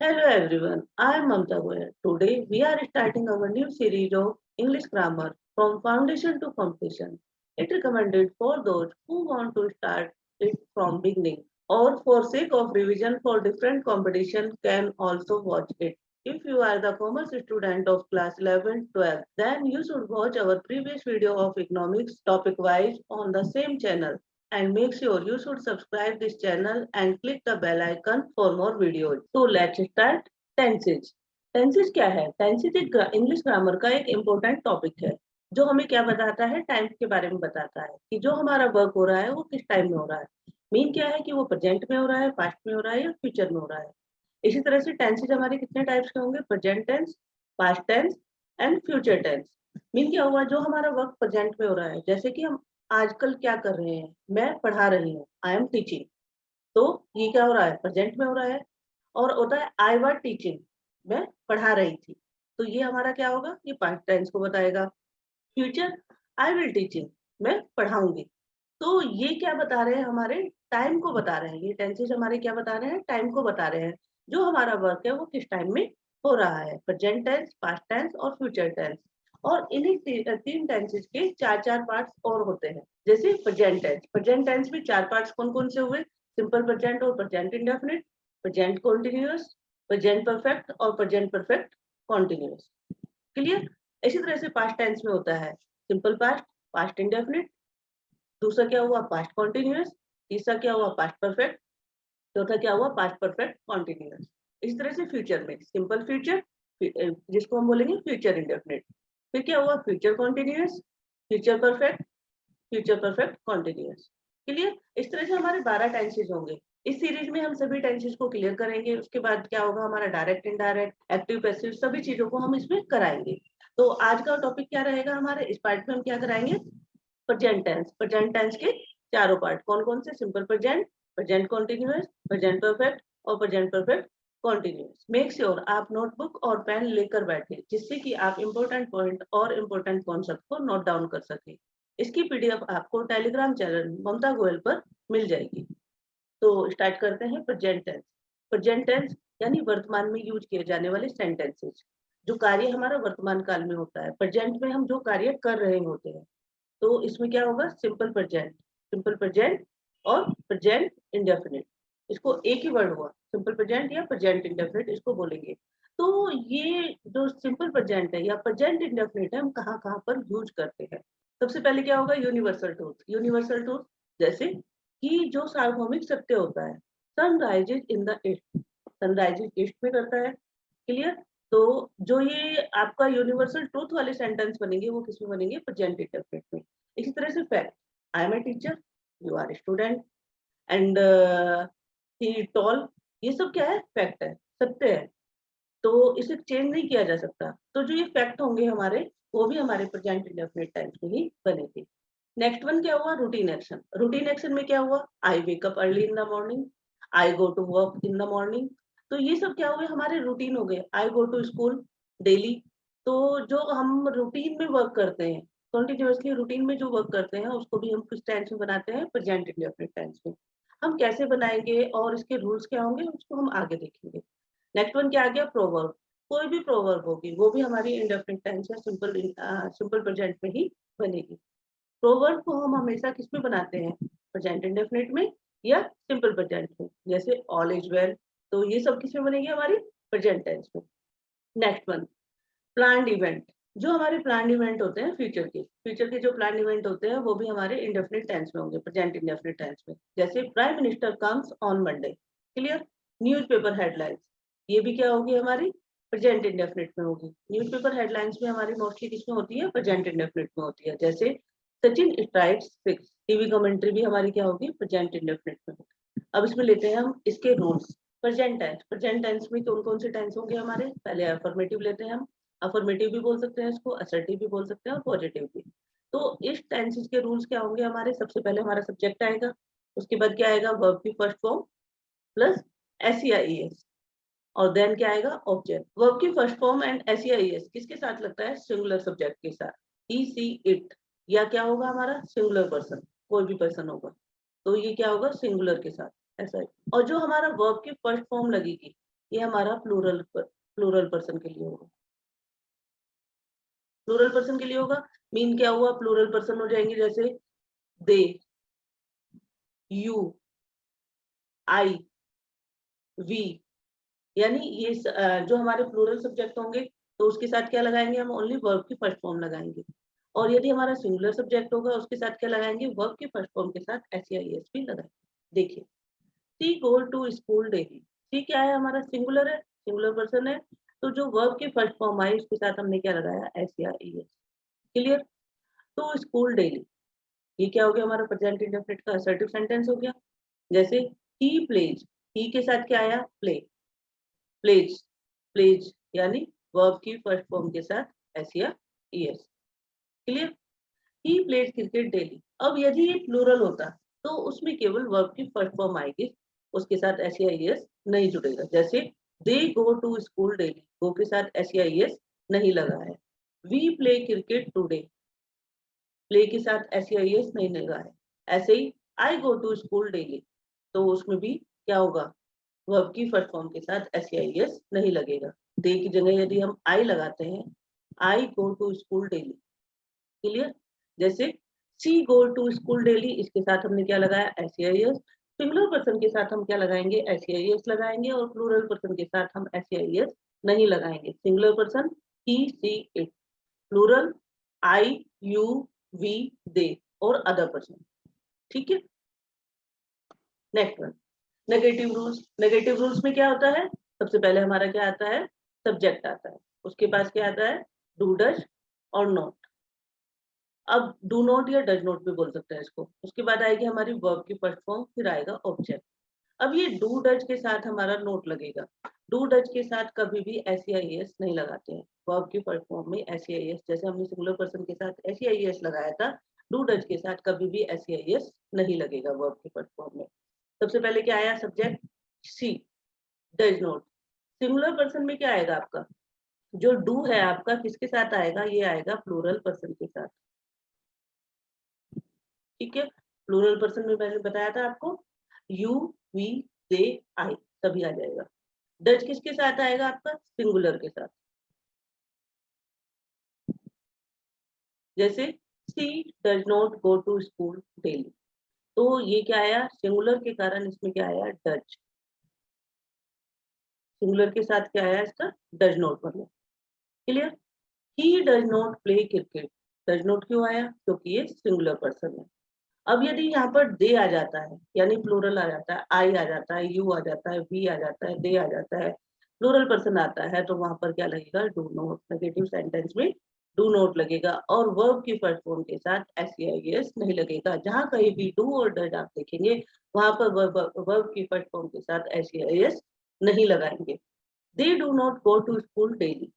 Hello everyone, I am Mamta Goyal. Today we are starting our new series of English grammar from foundation to completion. It recommended for those who want to start it from beginning or for sake of revision for different competition can also watch it. If you are the commerce student of class 11, 12, then you should watch our previous video of economics topic wise on the same channel. And make sure you should subscribe this channel and click the bell icon for more videos. So let's start. Tenses tenses क्या है? Tenses एक English grammar का एक important topic है जो हमें क्या बताता है, टाइम के बारे में बताता है कि जो हमारा वर्क हो रहा है वो किस टाइम में हो रहा है। मीन क्या है कि वो प्रेजेंट में हो रहा है, पास्ट में हो रहा है या फ्यूचर में हो रहा है। इसी तरह से टेंसेज हमारे कितने टाइप्स के होंगे? Present tense, past tense and future tense. Mean क्या हुआ? जो हमारा वर्क प्रेजेंट में हो रहा है, जैसे कि हम आजकल क्या कर रहे हैं, मैं पढ़ा रही हूँ, आई एम टीचिंग, तो ये क्या हो रहा है? प्रेजेंट में हो रहा है। और होता है आई वाज टीचिंग, मैं पढ़ा रही थी, तो ये हमारा क्या होगा? ये पास्ट टेंस को बताएगा। फ्यूचर, आई विल टीचिंग, मैं पढ़ाऊंगी, तो ये क्या बता रहे हैं? हमारे टाइम को बता रहे हैं। ये टेंसेस हमारे क्या बता रहे हैं? टाइम को बता रहे हैं, जो हमारा वर्क है वो किस टाइम में हो रहा है। प्रेजेंट टेंस, पास्ट टेंस और फ्यूचर टेंस। और इन्हीं तीन टेंसेस के चार चार पार्ट्स और होते हैं। जैसे प्रेजेंट टेंस में चार पार्ट्स कौन कौन से हुए? सिंपल प्रेजेंट और present indefinite, present continuous, present perfect और प्रेजेंट परफेक्ट कॉन्टिन्यूअस। क्लियर? इसी तरह से पास्ट टेंस में होता है सिंपल पास्ट, पास्ट इंडेफिनिट, दूसरा क्या हुआ? पास्ट कॉन्टिन्यूअस, तीसरा क्या हुआ? पास्ट परफेक्ट, चौथा क्या हुआ? Past perfect continuous. इस तरह से फ्यूचर में सिंपल फ्यूचर, जिसको हम बोलेंगे फ्यूचर इंडेफिनिट, फिर क्या हुआ? Future continuous, future perfect, future perfect continuous. Clear? इस तरह से हमारे 12 टेंसेज होंगे। इस सीरीज में हम सभी टेंसेज को क्लियर करेंगे। उसके बाद क्या होगा? हमारा डायरेक्ट, इनडायरेक्ट, एक्टिव, पैसिव, सभी चीजों को हम इसमें कराएंगे। तो आज का टॉपिक क्या रहेगा हमारे? इस पार्ट में हम क्या कराएंगे? Present tense. प्रेजेंट टेंस के चारों पार्ट कौन कौन से? Simple present, present continuous, present perfect और present perfect continuous. Make sure आप नोटबुक और पेन लेकर बैठे, जिससे कि आप इंपॉर्टेंट पॉइंट और इंपॉर्टेंट कॉन्सेप्ट को नोट डाउन कर सके। इसकी पीडीएफ आपको टेलीग्राम चैनल ममता गोयल पर मिल जाएगी। तो स्टार्ट करते हैं। Present tense. प्रेजेंट टेंस यानी वर्तमान में यूज किए जाने वाले सेंटेंसेस, जो कार्य हमारा वर्तमान काल में होता है। प्रेजेंट में हम जो कार्य कर रहे होते हैं, तो इसमें क्या होगा? सिंपल प्रेजेंट, सिंपल प्रेजेंट और प्रेजेंट इंडेफिनिट। इसको एक ही वर्ड हुआ, सिंपल प्रेजेंट या प्रेजेंट इंडेफिनिट इसको बोलेंगे। तो ये जो सिंपल प्रेजेंट है या प्रेजेंट इंडेफिनिट है, हम कहाँ कहाँ पर यूज करते हैं? सबसे पहले क्या होगा? Universal truth. यूनिवर्सल ट्रूथ जैसे कि जो सार्वभौमिक सत्य होता है, sunrises in the east, sunrises east में करता है। क्लियर? तो जो ये आपका यूनिवर्सल ट्रूथ वाले सेंटेंस बनेंगे वो किसमें बनेंगे? प्रेजेंट इंडेफिनिट में। इसी तरह से fact, I am a teacher, you are student and he tall, ये सब क्या है? फैक्ट है, सत्य है, तो इसे चेंज नहीं किया जा सकता। तो जो ये फैक्ट होंगे हमारे, वो भी हमारे प्रेजेंट इंडेफिनिट टेंस में ही बनेंगे। नेक्स्ट वन क्या हुआ? Routine action. रूटीन एक्शन में क्या हुआ? I wake up early in the morning, I go to work in the morning. तो ये सब क्या हुए? हमारे रूटीन हो गए। I go to school daily. तो जो हम रूटीन में वर्क करते हैं, कंटिन्यूअसली रूटीन में जो वर्क करते हैं, उसको भी हम किस टेंस में बनाते हैं? प्रेजेंट इंडेफिनिट टेंस में। हम कैसे बनाएंगे और इसके रूल्स क्या होंगे, उसको हम आगे देखेंगे। नेक्स्ट वन क्या आ गया? प्रोवर्ब। कोई भी प्रोवर्ब होगी वो भी हमारी इंडेफिनिट टेंस या सिंपल प्रेजेंट में ही बनेगी। प्रोवर्ब को हम हमेशा किस में बनाते हैं? प्रेजेंट इंडेफिनिट में या सिंपल प्रेजेंट में। जैसे ऑल इज वेल, तो ये सब किस में बनेगी? हमारी प्रेजेंट टेंस में। Next one, planned event. जो हमारे प्लान्ड इवेंट होते हैं फ्यूचर के जो प्लान्ड इवेंट होते हैं, वो भी हमारे इंडेफिनिट टेंस में होंगे, प्रेजेंट इंडेफिनिट टेंस में। जैसे prime minister comes on Monday. Clear? Newspaper headlines, ये भी क्या होगी? हमारी प्रेजेंट इंडेफिनिट में होगी। न्यूज़पेपर हेडलाइंस में हमारी मोस्टली किसमें होती है? प्रेजेंट इंडेफिनिट में होती है। जैसे Sachin strikes six, TV commentary भी हमारी क्या होगी? प्रेजेंट इंडेफिनिट में होगी। अब इसमें लेते हैं हम इसके रूल्स। प्रेजेंट टेंस में कौन कौन से टेंस होंगे हमारे? पहले अफर्मेटिव लेते हैं हम। अफर्मेटिव भी बोल सकते हैं इसको, असर्टिव भी बोल सकते हैं और पॉजिटिव भी। तो इस टेंसेस के रूल्स क्या होंगे हमारे? सबसे पहले हमारा सब्जेक्ट आएगा, उसके बाद क्या आएगा? वर्ब की फर्स्ट फॉर्म प्लस एस और देन क्या आएगा? ऑब्जेक्ट। वर्ब की फर्स्ट फॉर्म एंड एस किसके साथ लगता है? सिंगुलर सब्जेक्ट के साथ। ही, सी, इट, या क्या होगा हमारा? सिंगुलर पर्सन, कोई भी पर्सन होगा, तो ये क्या होगा? सिंगुलर के साथ, ऐसा है। और जो हमारा वर्ब की फर्स्ट फॉर्म लगेगी, ये हमारा प्लूरल पर्सन के लिए होगा। प्लूरल पर्सन के लिए होगा मीन क्या हुआ, प्लूरल पर्सन हो जाएंगे जैसे दे, यू, आई, वी, यानी ये जो हमारे प्लूरल सब्जेक्ट होंगे तो उसके साथ क्या लगाएंगे हम, ओनली वर्ब की फर्स्ट फॉर्म लगाएंगे। और यदि हमारा सिंगुलर सब्जेक्ट होगा उसके साथ क्या लगाएंगे, वर्ब की फर्स्ट फॉर्म के साथ SEIS भी लगाएंगे। देखिए सी गो टू स्कूल डेली, सी क्या है हमारा, सिंगुलर है, सिंगुलर पर्सन है, तो जो वर्ब की फर्स्ट फॉर्म आई उसके साथ हमने क्या लगाया, SEIS। Clear. To school daily, ये क्या हो गया हमारा प्रेजेंट इंडेफिनिट का असर्टिव सेंटेंस हो गया। जैसे ही प्लेज, ही के साथ क्या आया, प्ले, प्लेज, प्लेज यानी वर्ब की फर्स्ट फॉर्म के साथ SEIS। Clear. He plays cricket daily, अब यदि ये प्लूरल होता तो उसमें केवल वर्ब की फर्स्ट फॉर्म आएगी, उसके साथ SEIS नहीं जुड़ेगा। जैसे they go to school daily, go के साथ SEIS नहीं लगा है। We play cricket today, play के साथ SEIS नहीं लगा है। ऐसे ही I go to school daily, तो उसमें भी क्या होगा, वर्ब की फर्स्ट फॉर्म के साथ SEIS नहीं लगेगा। दे की जगह यदि हम आई लगाते हैं, I go to school daily. Clear. जैसे she go to school daily, इसके साथ हमने क्या लगाया, SEIS। सिंगुलर पर्सन के साथ हम क्या लगाएंगे, SEIS लगाएंगे, और प्लूरल पर्सन के साथ हम SEIS नहीं लगाएंगे। Singular person he, she, it, plural I, you, we, they और अदर पर्सन। ठीक है। Next one, negative rules. Negative rules में क्या होता है, सबसे पहले हमारा क्या आता है, सब्जेक्ट आता है, उसके पास क्या आता है, डू, डज और नॉट। अब डू नॉट या डज नॉट भी बोल सकते हैं इसको। उसके बाद आएगी हमारी वर्ब की फर्स्ट फॉर्म, फिर आएगा ऑब्जेक्ट। अब ये डू डज के साथ हमारा नोट लगेगा। डू डज के साथ कभी भी SEIS नहीं लगाते हैं वर्ब की फर्स्ट फॉर्म में। SEIS जैसे हमने सिंगुलर पर्सन के साथ SEIS लगाया था, डू डज के साथ कभी भी SEIS नहीं लगेगा वर्ब की फर्स्ट फॉर्म में। सबसे पहले क्या आया, subject see, does not. Singular person में क्या आएगा आपका, जो डू है आपका किसके साथ आएगा, ये आएगा प्लूरल पर्सन के साथ। ठीक है। प्लूरल पर्सन में मैंने बताया था आपको, यू, वी, दे, आई सभी आ जाएगा। डज किसके साथ आएगा आपका, सिंगुलर के साथ। जैसे she does not go to school daily, तो ये क्या आया, सिंगुलर के कारण इसमें क्या आया, डज। सिंगुलर के साथ क्या आया इसका, डज नॉट बना। Clear. He does not play cricket, does not क्यों आया, क्योंकि ये सिंगुलर पर्सन है। अब यदि यहाँ पर दे आ जाता है, यानी प्लूरल आ जाता है, आई आ जाता है, यू आ जाता है, वी आ जाता है, दे आ जाता है, प्लूरल पर्सन आता है, तो वहां पर क्या लगेगा, डू नॉट। नेगेटिव सेंटेंस में डू नॉट लगेगा, और वर्ब की फर्स्ट फॉर्म के साथ SEIS नहीं लगेगा। जहां कहीं भी डू और डज आप देखेंगे वहां पर वर्ब की फर्स्ट फॉर्म के साथ SEIS नहीं लगाएंगे। They do not go to school daily,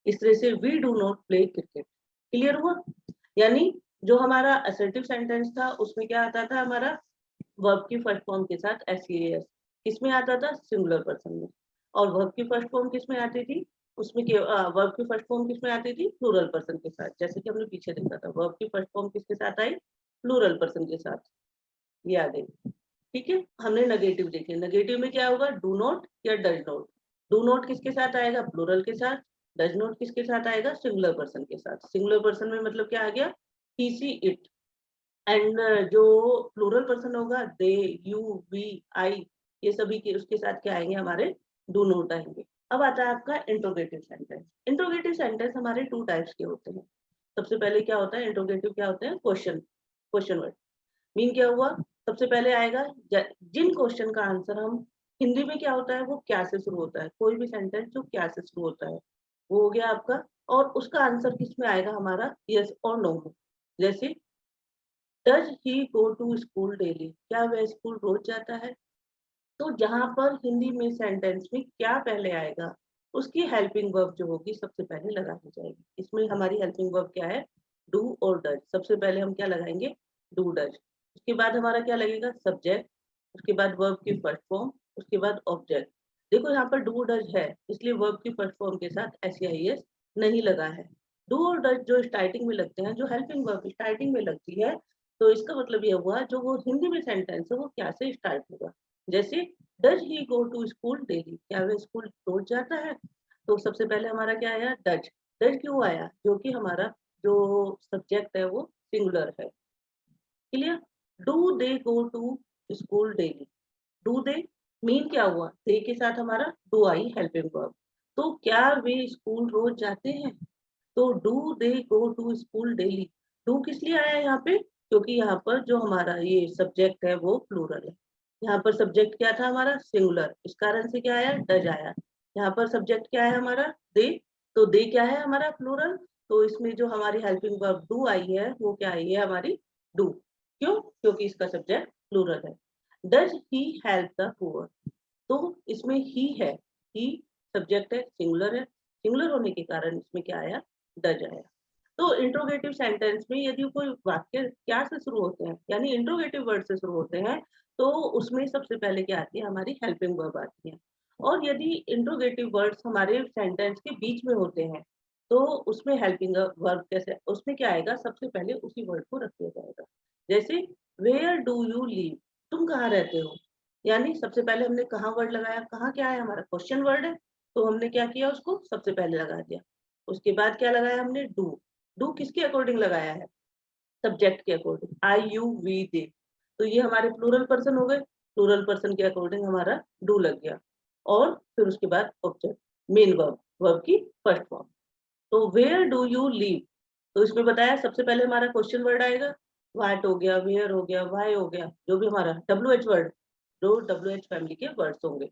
इस तरह से we do not play cricket. Clear हुआ। यानी जो हमारा असर्टिव सेंटेंस था उसमें क्या आता था हमारा, वर्ब की फर्स्ट फॉर्म के साथ SEIS। किसमें आता था, सिंगुलर पर्सन में। और वर्ब की फर्स्ट फॉर्म किसमें आती थी, उसमें वर्ब की फर्स्ट फॉर्म किसमें आती थी, प्लूरल पर्सन के साथ। जैसे कि हमने पीछे देखा था, वर्ब की फर्स्ट फॉर्म किसके साथ आई, प्लूरल पर्सन के साथ, ये आ गई। ठीक है। हमने नेगेटिव देखे, नेगेटिव में क्या होगा, डू नॉट या डज नॉट। डू नॉट किसके साथ आएगा, प्लूरल के साथ। डज नॉट किसके साथ आएगा, सिंगुलर पर्सन के साथ। सिंगुलर पर्सन में मतलब क्या आ गया, ही, सी, इट। एंड जो प्लूरल पर्सन होगा, दे, यू, वी, आई, ये सभी के उसके साथ क्या आएंगे, हमारे डू नॉट आएंगे। अब आता है आपका इंट्रोगेटिव सेंटेंस। इंट्रोगेटिव सेंटेंस हमारे टू टाइप्स के होते हैं। सबसे पहले क्या होता है, इंट्रोगेटिव क्या होते हैं, क्वेश्चन, क्वेश्चन वर्ड। मीन क्या हुआ, सबसे पहले आएगा जिन क्वेश्चन का आंसर हम, हिंदी में क्या होता है, वो क्या से शुरू होता है, कोई भी सेंटेंस जो क्या से शुरू होता है वो हो गया आपका। और उसका आंसर किस में आएगा हमारा, यस और नो में। जैसे does he go to school daily, क्या वह स्कूल रोज जाता है। तो जहां पर हिंदी में सेंटेंस में क्या पहले आएगा, उसकी हेल्पिंग वर्ब जो होगी सबसे पहले लगाई जाएगी। इसमें हमारी हेल्पिंग वर्ब क्या है, डू और डज। सबसे पहले हम क्या लगाएंगे, डू डज। उसके बाद हमारा क्या लगेगा, सब्जेक्ट। उसके बाद वर्ब की फर्स्ट फॉर्म, उसके बाद ऑब्जेक्ट। देखो यहाँ पर डू डज है, इसलिए वर्ब की फर्स्ट फॉर्म के साथ SEIS नहीं लगा है। डू और डज जो स्टार्टिंग में लगते हैं, जो हेल्पिंग वर्ब स्टार्टिंग में लगती है, तो इसका मतलब यह हुआ जो वो हिंदी में सेंटेंस है वो क्या से स्टार्ट होगा। जैसे does he go to school daily, क्या वह स्कूल रोज जाता है? तो सबसे पहले हमारा क्या आया, डज। डज क्यों आया? क्योंकि हमारा जो सब्जेक्ट है वो सिंगुलर है। Clear? Do they go to school daily, do they mean क्या हुआ, दे के साथ हमारा डू आई हेल्पिंग वर्ब। तो क्या वे स्कूल रोज जाते हैं? तो do they go to school daily, do किस लिए आया यहाँ पे? क्योंकि यहाँ पर जो हमारा ये सब्जेक्ट है वो प्लूरल है। यहाँ पर सब्जेक्ट क्या था हमारा, सिंगुलर, इस कारण से क्या आया, डज आया। यहाँ पर सब्जेक्ट क्या है हमारा, दे, तो दे क्या है हमारा, प्लूरल। तो इसमें जो हमारी हेल्पिंग वर्ब डू आई है वो क्या आई है हमारी, डू। क्यों? क्योंकि इसका सब्जेक्ट प्लूरल है। Does he help the poor, तो इसमें ही है, ही सब्जेक्ट है, सिंगुलर है, सिंगुलर होने के कारण इसमें क्या आया, डज आया। तो इंट्रोगेटिव सेंटेंस में यदि कोई वाक्य क्या से शुरू होते हैं, यानी इंट्रोगेटिव वर्ड से शुरू होते हैं, तो उसमें सबसे पहले क्या आती है, हमारी हेल्पिंग वर्ब आती है। और यदि इंट्रोगेटिव वर्ड्स हमारे सेंटेंस के बीच में होते हैं, तो उसमें हेल्पिंग वर्ब कैसे, उसमें क्या आएगा, सबसे पहले उसी वर्ड को रख दिया जाएगा। जैसे वेयर डू यू लिव, तुम कहाँ रहते हो, यानी सबसे पहले हमने कहाँ वर्ड लगाया, कहाँ क्या है हमारा क्वेश्चन वर्ड है, तो हमने क्या किया, उसको सबसे पहले लगा दिया। उसके बाद क्या लगाया हमने, डू। डू किसके अकॉर्डिंग लगाया है, सब्जेक्ट के अकॉर्डिंग, आई यू वी दे, तो ये हमारे प्लूरल पर्सन हो गए, प्लूरल पर्सन के अकॉर्डिंग हमारा डू लग गया। और फिर उसके बाद ऑब्जेक्ट, मेन वर्ब, वर्ब की फर्स्ट फॉर्म। तो वेयर डू यू लिव, तो इसमें बताया सबसे पहले हमारा क्वेश्चन वर्ड आएगा, व्हाट हो गया, वेयर हो गया, व्हाई हो गया, जो भी हमारा डब्ल्यू एच वर्ड, जो डब्ल्यू एच फैमिली के वर्ड्स होंगे।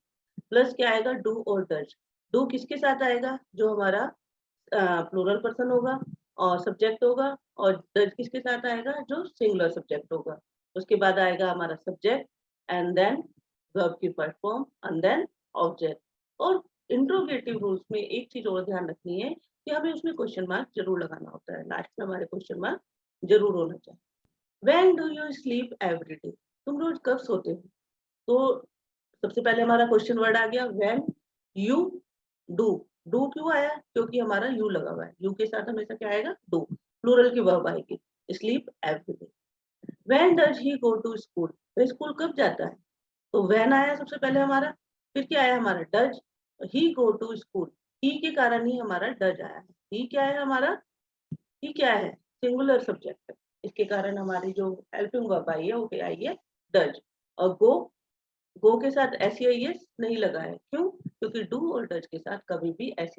प्लस क्या आएगा, डू और डज। डू किसके साथ आएगा, जो हमारा प्लूरल पर्सन होगा और सब्जेक्ट होगा, और डज किसके साथ आएगा, जो सिंगुलर सब्जेक्ट होगा। उसके बाद आएगा हमारा सब्जेक्ट, एंड देन वर्ब की first form, and then object. और इंट्रोगेटिव रूल्स में एक चीज और ध्यान रखनी है कि हमें उसमें क्वेश्चन मार्क जरूर लगाना होता है, लास्ट में हमारे क्वेश्चन मार्क जरूर होना चाहिए। When do you sleep every day, तुम रोज कब सोते हो? तो सबसे पहले हमारा क्वेश्चन वर्ड आ गया, व्हेन यू डू। डू क्यों आया, क्योंकि हमारा यू लगा हुआ है, यू के साथ हमेशा क्या आएगा, डू, प्लूरल की वर्ब आएगी, sleep every day. When does he go to school, वह स्कूल कब जाता है? तो व्हेन आया सबसे पहले हमारा, फिर क्या आया हमारा, does, he go to school, he के कारण ही हमारा डज आया है। ही क्या है हमारा, ही क्या है, सिंगुलर सब्जेक्ट है, इसके कारण हमारी जो हेल्पिंग वर्ब आई है वो क्या आई है, डज। और गो, गो के साथ एस नहीं लगा है, क्यों? क्योंकि डू और डज के साथ कभी भी एस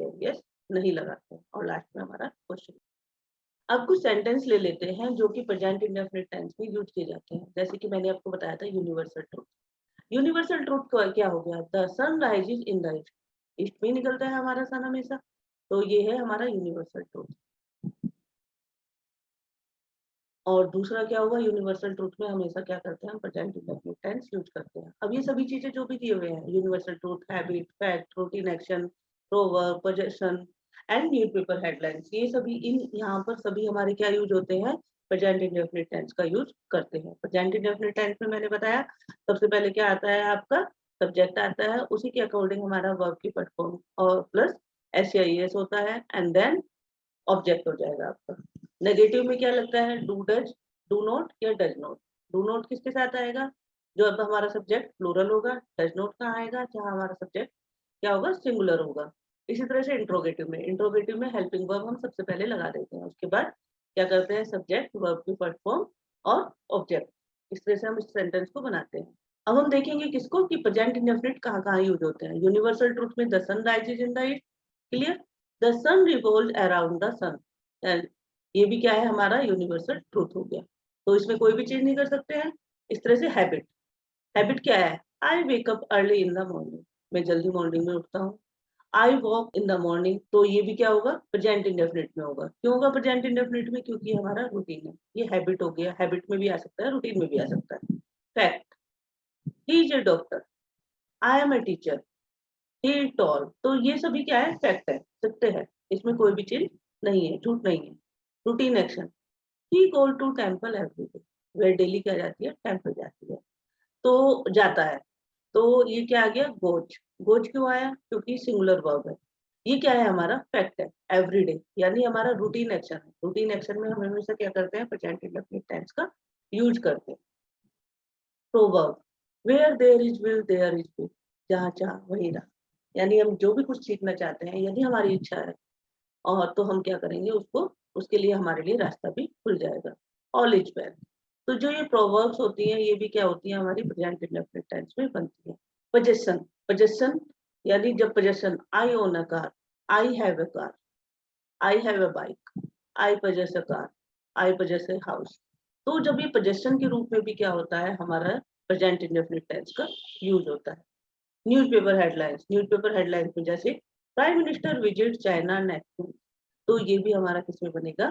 नहीं लगाते हैं। और लास्ट में हमारा क्वेश्चन। अब कुछ सेंटेंस ले लेते हैं जो कि प्रेजेंट इंडेफिनिट टेंस में यूज किए जाते हैं, जैसे कि मैंने आपको बताया था यूनिवर्सल ट्रूथ। यूनिवर्सल ट्रूथ क्या हो गया, the sun rises in the east, east में निकलता है हमारा सन हमेशा, तो ये है हमारा यूनिवर्सल ट्रूथ। और दूसरा क्या होगा, यूनिवर्सल ट्रूथ में हमेशा क्या करते हैं, हम प्रेजेंट इंडेफिनिट टेंस यूज करते हैं। अब ये सभी चीजें जो भी दिए हुए हैं, universal truth, habit, fact, routine action, proverb, possession and newspaper headlines, ये सभी इन यहाँ पर सभी हमारे क्या यूज होते हैं, प्रेजेंट इंडेफिनिट टेंस का यूज करते हैं। प्रेजेंट इंडेफिनिट टेंस में मैंने बताया सबसे पहले क्या आता है आपका, सब्जेक्ट आता है, उसी के अकॉर्डिंग हमारा वर्ब की फर्स्ट फॉर्म और प्लस एस होता है, एंड देन ऑब्जेक्ट हो जाएगा आपका। नेगेटिव में क्या लगता है, डू डज, डू नॉट या डज नॉट। डू नॉट किसके साथ आएगा, जो अब हमारा सब्जेक्ट प्लूरल होगा। डज नॉट कहाँ आएगा, जहाँ हमारा सब्जेक्ट क्या होगा, सिंगुलर होगा। इसी तरह से इंट्रोगेटिव में हेल्पिंग वर्ब हम सबसे पहले लगा देते हैं, उसके बाद क्या करते हैं, सब्जेक्ट, वर्ब की फर्स्ट फॉर्म और ऑब्जेक्ट। इस तरह से हम इस सेंटेंस को बनाते हैं। अब हम देखेंगे किसको, कि प्रेजेंट इंडेफिनिट कहाँ कहाँ यूज होते हैं। यूनिवर्सल ट्रूथ में the sun rises in the east, clear, the sun revolves around the sun, ये भी क्या है हमारा यूनिवर्सल ट्रूथ हो गया, तो इसमें कोई भी चीज नहीं कर सकते हैं। इस तरह से हैबिट, हैबिट क्या है, I wake up early in the morning, मैं जल्दी मॉर्निंग में उठता हूँ। I walk in the morning, तो ये भी क्या होगा, प्रेजेंट इंडेफिनिट में होगा। क्यों होगा प्रेजेंट इंडेफिनिट में, क्योंकि हमारा रूटीन है, ये हैबिट हो गया, हैबिट में भी आ सकता है, रूटीन में भी आ सकता है। Fact, he is a doctor, I am a teacher, he is tall, तो ये सभी क्या है, फैक्ट है, सत्य है, इसमें कोई भी चीज नहीं है, झूठ नहीं है। Routine action, he go to temple every day, वह डेली क्या जाती है, टेम्पल जाती है, तो जाता है। तो ये क्या आ गया, गोज। गोज क्यों आया, क्योंकि सिंगुलर वर्ब है। ये क्या है हमारा, फैक्ट है, एवरीडे, यानी हमारा रूटीन एक्शन है। रूटीन एक्शन में हम हमेशा क्या करते हैं, प्रेजेंट इंडेफिनिट टेंस का यूज करते हैं। Proverb, where there is will there is way, जहाँ चाह वही राह। यानी हम जो भी कुछ सीखना चाहते हैं, यदि हमारी इच्छा है और तो हम क्या करेंगे, उसको उसके लिए हमारे लिए रास्ता भी खुल जाएगा। All is well. तो जो ये प्रोवर्ब्स होती हैं, ये भी क्या होती है, हमारी प्रेजेंट इंडेफिनिट टेंस में बनती है। पोजेशन, पोजेशन यानी जब possession, I own a car, I have a car, I have a bike, I possess a car, I possess a house. तो जब ये पोजेशन के रूप में भी क्या होता है, हमारा प्रेजेंट इंडेफिनिट टेंस का यूज होता है। न्यूज़पेपर हेडलाइंस, न्यूज़पेपर हेडलाइंस में जैसे prime minister visit China next week, तो ये भी हमारा किसमें बनेगा,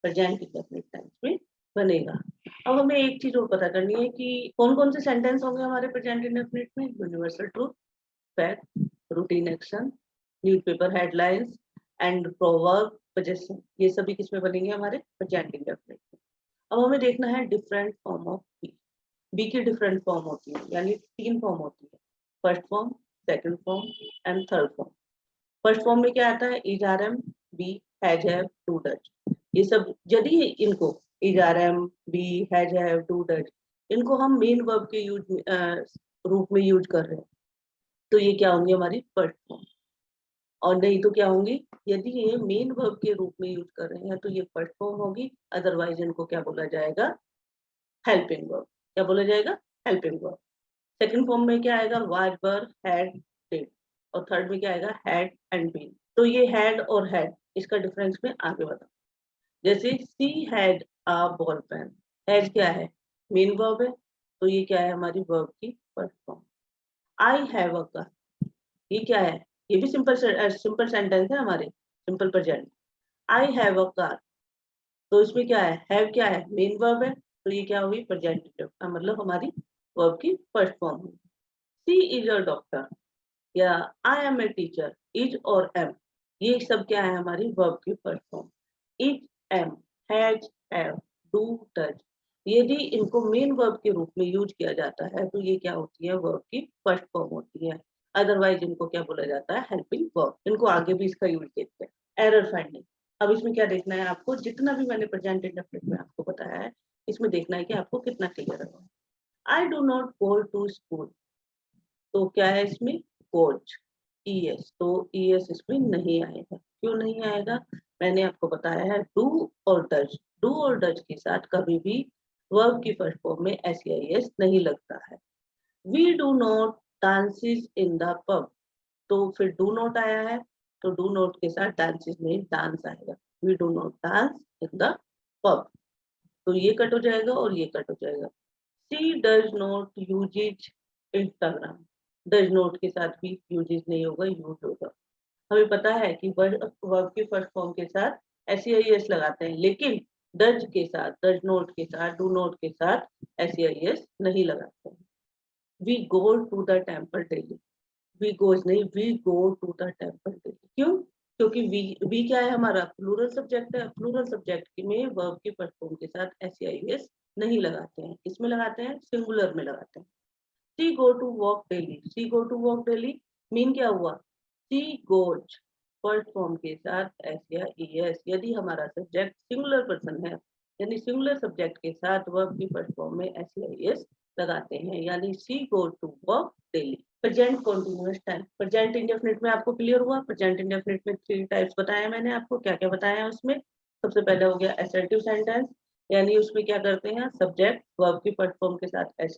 प्रेजेंट इंडेफिनिट टेंस में बनेगा। अब हमें एक चीज और पता करनी है कि कौन कौन से सेंटेंस होंगे हमारे प्रेजेंट इंडेफिनिट में। Universal truth, fact, routine action, newspaper headlines and proverb, possession, ये सभी किसमें बनेंगे, हमारे प्रेजेंट इंडेफिनिट में। अब हमें देखना है different form of be. Be की डिफरेंट फॉर्म होती है, यानी 3 फॉर्म होती है, first form, second form and third form. First form में क्या आता है, is are am, be, has have, do does. ये सब यदि इनको is are am, be, has have, do does, इनको हम मेन वर्ब के रूप में यूज कर रहे हैं, तो ये क्या होंगी, हमारी फर्स्ट फॉर्म। और नहीं तो क्या होंगी, यदि ये मेन वर्ब के रूप में यूज कर रहे हैं तो ये फर्स्ट फॉर्म होगी, अदरवाइज इनको क्या बोला जाएगा, हेल्पिंग वर्ब। क्या बोला जाएगा, हेल्पिंग वर्ब। सेकंड फॉर्म में क्या आएगा, वाज, वर, हैड, डिड। और थर्ड में क्या आएगा, हैड एंड बीन। तो ये हैड और हैड, इसका डिफरेंस में आगे बता। जैसे she had a ball pen, had क्या है, मेन वर्ब है, तो ये क्या है, हमारी वर्ब की first form. I have a car, ये क्या है, ये भी सिंपल सिंपल सेंटेंस है हमारे, simple present. I have a car, तो इसमें क्या है, हैव क्या है, मेन वर्ब है, तो ये क्या हुई, प्रेजेंट, मतलब हमारी वर्ब की फर्स्ट फॉर्म हुई। सी इज अ डॉक्टर या I am a teacher, is और एम, ये सब क्या है, हमारी वर्ब की first form. Is, am, has, have, do, does, यदि इनको मेन वर्ब के रूप में यूज किया जाता है तो ये क्या होती है, वर्ब की फर्स्ट फॉर्म होती है। अदरवाइज इनको क्या बोला जाता है, हेल्पिंग वर्ब। इनको आगे भी इसका यूज देखते हैं। एरर फाइंडिंग, अब इसमें क्या देखना है आपको, जितना भी मैंने प्रेजेंट इंडेफिनिट में आपको बताया है, इसमें देखना है कि आपको कितना क्लियर है। I do not go to school, तो क्या है इसमें, कोच, ईएस, तो ईएस इसमें नहीं आएगा। क्यों नहीं आएगा, मैंने आपको बताया है, डू और डज, डू और डज के साथ कभी भी वर्ब की फर्स्ट फॉर्म में एस नहीं लगता है। We do not dances in the pub, तो फिर डू नॉट आया है, तो डू नॉट के साथ डांसेस में डांस आएगा। We do not dance in the pub, तो ये कट हो जाएगा और ये कट हो जाएगा। She does not uses Instagram, does not के साथ भी यूजेज नहीं होगा, यूज होगा। हमें पता है कि वर्ब की फर्स्ट फॉर्म के साथ एस लगाते हैं, लेकिन डज के साथ, डज नॉट के साथ, डू नॉट के साथ एस नहीं लगाते हैं। We go to the temple daily, we goes नहीं, we go to the temple daily. क्यों, क्योंकि वी क्या है, हमारा प्लूरल सब्जेक्ट है। प्लूरल सब्जेक्ट में वर्ब की फर्स्ट फॉर्म के साथ एस नहीं लगाते हैं, इसमें लगाते हैं, सिंगुलर में लगाते हैं। She go to walk daily, she go to walk daily mean क्या हुआ, सी गोज फर्स्ट फॉर्म के साथ एस, यदि हमारा सब्जेक्ट सिंगुलर पर्सन है, यानी सिंगुलर सब्जेक्ट के साथ वर्ब की फर्स्ट फॉर्म में एस लगाते हैं, यानी she go to walk daily. Present continuous time, present indefinite में आपको क्लियर हुआ। प्रेजेंट इंडेफिनिट में 3 टाइप्स बताया मैंने आपको, क्या क्या बताया है उसमें। सबसे पहले हो गया असर्टिव सेंटेंस, यानी उसमें क्या करते हैं, सब्जेक्ट वर्ब की फर्स्ट फॉर्म के साथ एस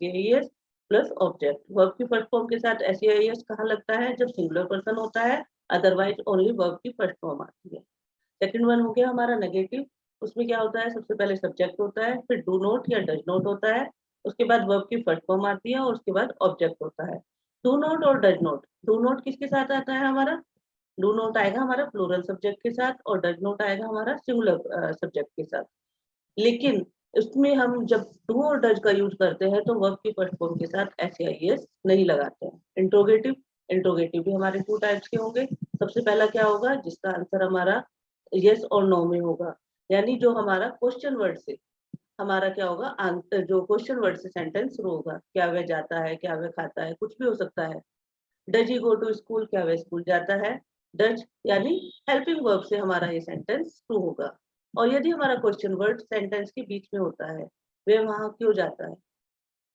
प्लस ऑब्जेक्ट। वर्ब की फर्स्ट फॉर्म के साथ एस कहाँ लगता है, जब सिंगुलर पर्सन होता है, अदरवाइज ओनली वर्ब की फर्स्ट फॉर्म आती है। सेकंड वन हो गया हमारा नेगेटिव, उसमें क्या होता है, सबसे पहले सब्जेक्ट होता है, फिर डू नॉट या डज नॉट होता है, उसके बाद वर्ब की फर्स्ट फॉर्म आती है और उसके बाद ऑब्जेक्ट होता है। डू नॉट और डज नॉट, डू नॉट किसके साथ आता है हमारा, डू नॉट आएगा हमारा प्लूरल सब्जेक्ट के साथ और डज नॉट आएगा हमारा सिंगुलर सब्जेक्ट के साथ। लेकिन इसमें हम जब डू और डज का यूज करते हैं तो वर्ब की फर्स्ट फॉर्म के साथ एस नहीं लगाते हैं। इंट्रोगेटिव, इंट्रोगेटिव भी हमारे 2 टाइप्स के होंगे। सबसे पहला क्या होगा, जिसका आंसर हमारा यस और नो में होगा, यानी जो हमारा क्वेश्चन वर्ड से हमारा क्या होगा, आंसर जो क्वेश्चन वर्ड से सेंटेंस शुरू होगा, क्या वह जाता है, क्या वह खाता है, कुछ भी हो सकता है। Does he go to school, क्या वह स्कूल जाता है। डज यानी हेल्पिंग वर्ब से हमारा ये सेंटेंस शुरू होगा। और यदि हमारा क्वेश्चन वर्ड सेंटेंस के बीच में होता है, वह वहां क्यों जाता है,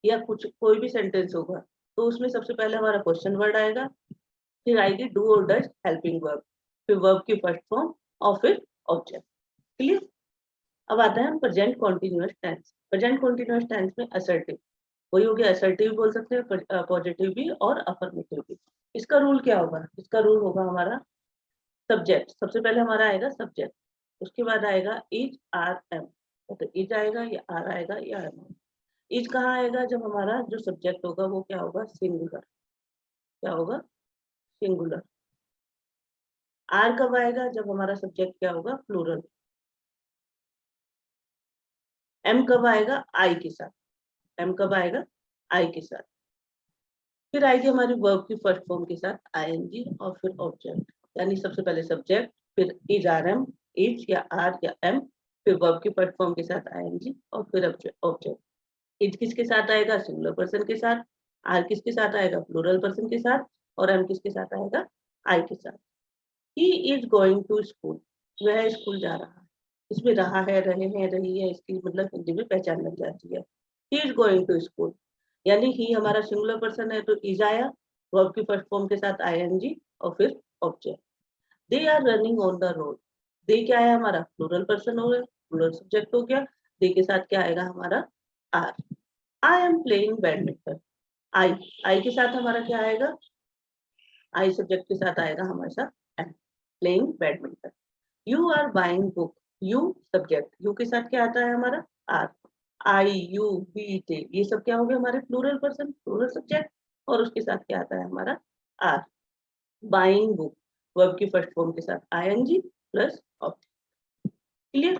या कुछ कोई भी सेंटेंस होगा तो उसमें सबसे पहले हमारा क्वेश्चन वर्ड आएगा, फिर आएगी डू और डज हेल्पिंग वर्ब, फिर वर्ब की फर्स्ट फॉर्म और फिर ऑब्जेक्ट। क्लियर। अब आता है present continuous tense. Present continuous tense में असर्टिव, वही हो गया, असर्टिव बोल सकते हैं, पॉजिटिव भी और अफर्मेटिव भी। इसका रूल क्या होगा? इसका रूल होगा हमारा सब्जेक्ट, सबसे पहले हमारा आएगा सब्जेक्ट, उसके बाद आएगा इज आर एम, तो इज आएगा या आर आएगा या एम। इज कहाँ आएगा? जब हमारा जो सब्जेक्ट होगा वो क्या होगा? सिंगुलर। क्या होगा? सिंगुलर। आर कब आएगा? जब हमारा सब्जेक्ट क्या होगा? प्लूरल। एम कब आएगा? आई के साथ। एम कब आएगा? आई के साथ। फिर आएगी हमारी वर्ब की फर्स्ट फॉर्म के साथ आईएनजी और फिर ऑब्जेक्ट, यानी सबसे पहले सब्जेक्ट, फिर इज आर एम, इज या आर या एम, फिर वर्ब की फर्स्ट फॉर्म के साथ आईएनजी और फिर ऑब्जेक्ट। इज किसके साथ आएगा? सिंगुलर पर्सन के साथ। आर किसके साथ आएगा? प्लूरल पर्सन के साथ। और एम किसके साथ आएगा? आई के साथ। He is going to school, वह स्कूल जा रहा है। इसमें रहा है, रहे हैं, रही है, इसकी मतलब हिंदी में पहचान लग जाती है। He is going to school, यानी ही हमारा सिंगुलर पर्सन है तो इज आया, वर्ब की फर्स्ट फॉर्म के साथ आईएनजी और फिर object. They are running on the road, they क्या है हमारा? प्लूरल पर्सन हो गया, प्लूरल सब्जेक्ट हो गया। दे के साथ क्या आएगा हमारा? Are. I am playing badminton, I, I के साथ हमारा क्या आएगा? आई सब्जेक्ट के साथ आएगा हमारे साथ am, playing badminton. You are buying book, you subject, you के साथ क्या आता है हमारा? आर। आई, यू, वी, टे, ये सब क्या हो गए हमारे? प्लूरल पर्सन, प्लूरल सब्जेक्ट, और उसके साथ क्या आता है हमारा? आर। बाइंग बुक, वर्ब की फर्स्ट फॉर्म के साथ ING plus object. Clear.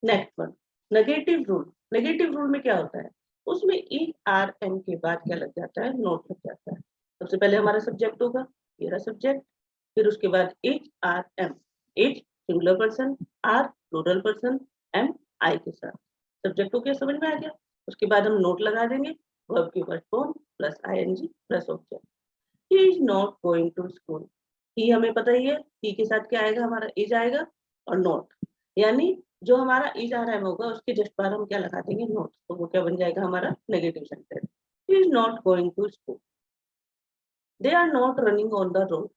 Next one, negative rule. Negative rule में क्या होता है? उसमें ई आर एम के बाद क्या लग जाता है? नोट लग जाता है। सबसे पहले हमारा सब्जेक्ट होगा, ये रहा सब्जेक्ट, फिर उसके बाद is are am, is singular person, are plural person, am I के साथ। सब्जेक्ट को क्या समझ में आ गया? उसके बाद हम नोट लगा देंगे, वर्ब की first form plus ING plus object. He is not going to school, he हमें पता ही है, ही के साथ क्या आएगा हमारा? इज आएगा और नॉट, यानी जो हमारा इज आ रहा है होगा उसके जस्ट बाद हम क्या लगा देंगे? नॉट, तो वो क्या बन जाएगा हमारा? Negative sentence. He is not going to school. They are not running on the road,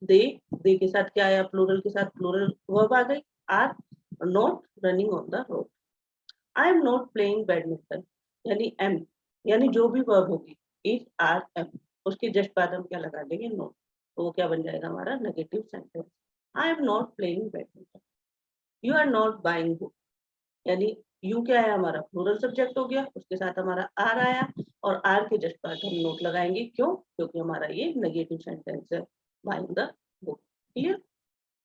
they के साथ क्या आया? प्लूरल के साथ प्लूरल वर्ब आ गई, are, not running on the road. I am not playing badminton, यानी एम, यानी जो भी वर्ब होगी इज आर एम, उसके जस्ट बाद हम क्या लगा देंगे? नॉट, तो वो क्या बन जाएगा हमारा? Negative sentence. I am not playing badminton. You are not buying book, यानी यू क्या है हमारा? प्लूरल सब्जेक्ट हो गया, उसके साथ हमारा आर आया, और आर के जस्ट बाद हम नोट लगाएंगे। क्यों? क्योंकि हमारा ये नेगेटिव सेंटेंस है, buying the book. Clear.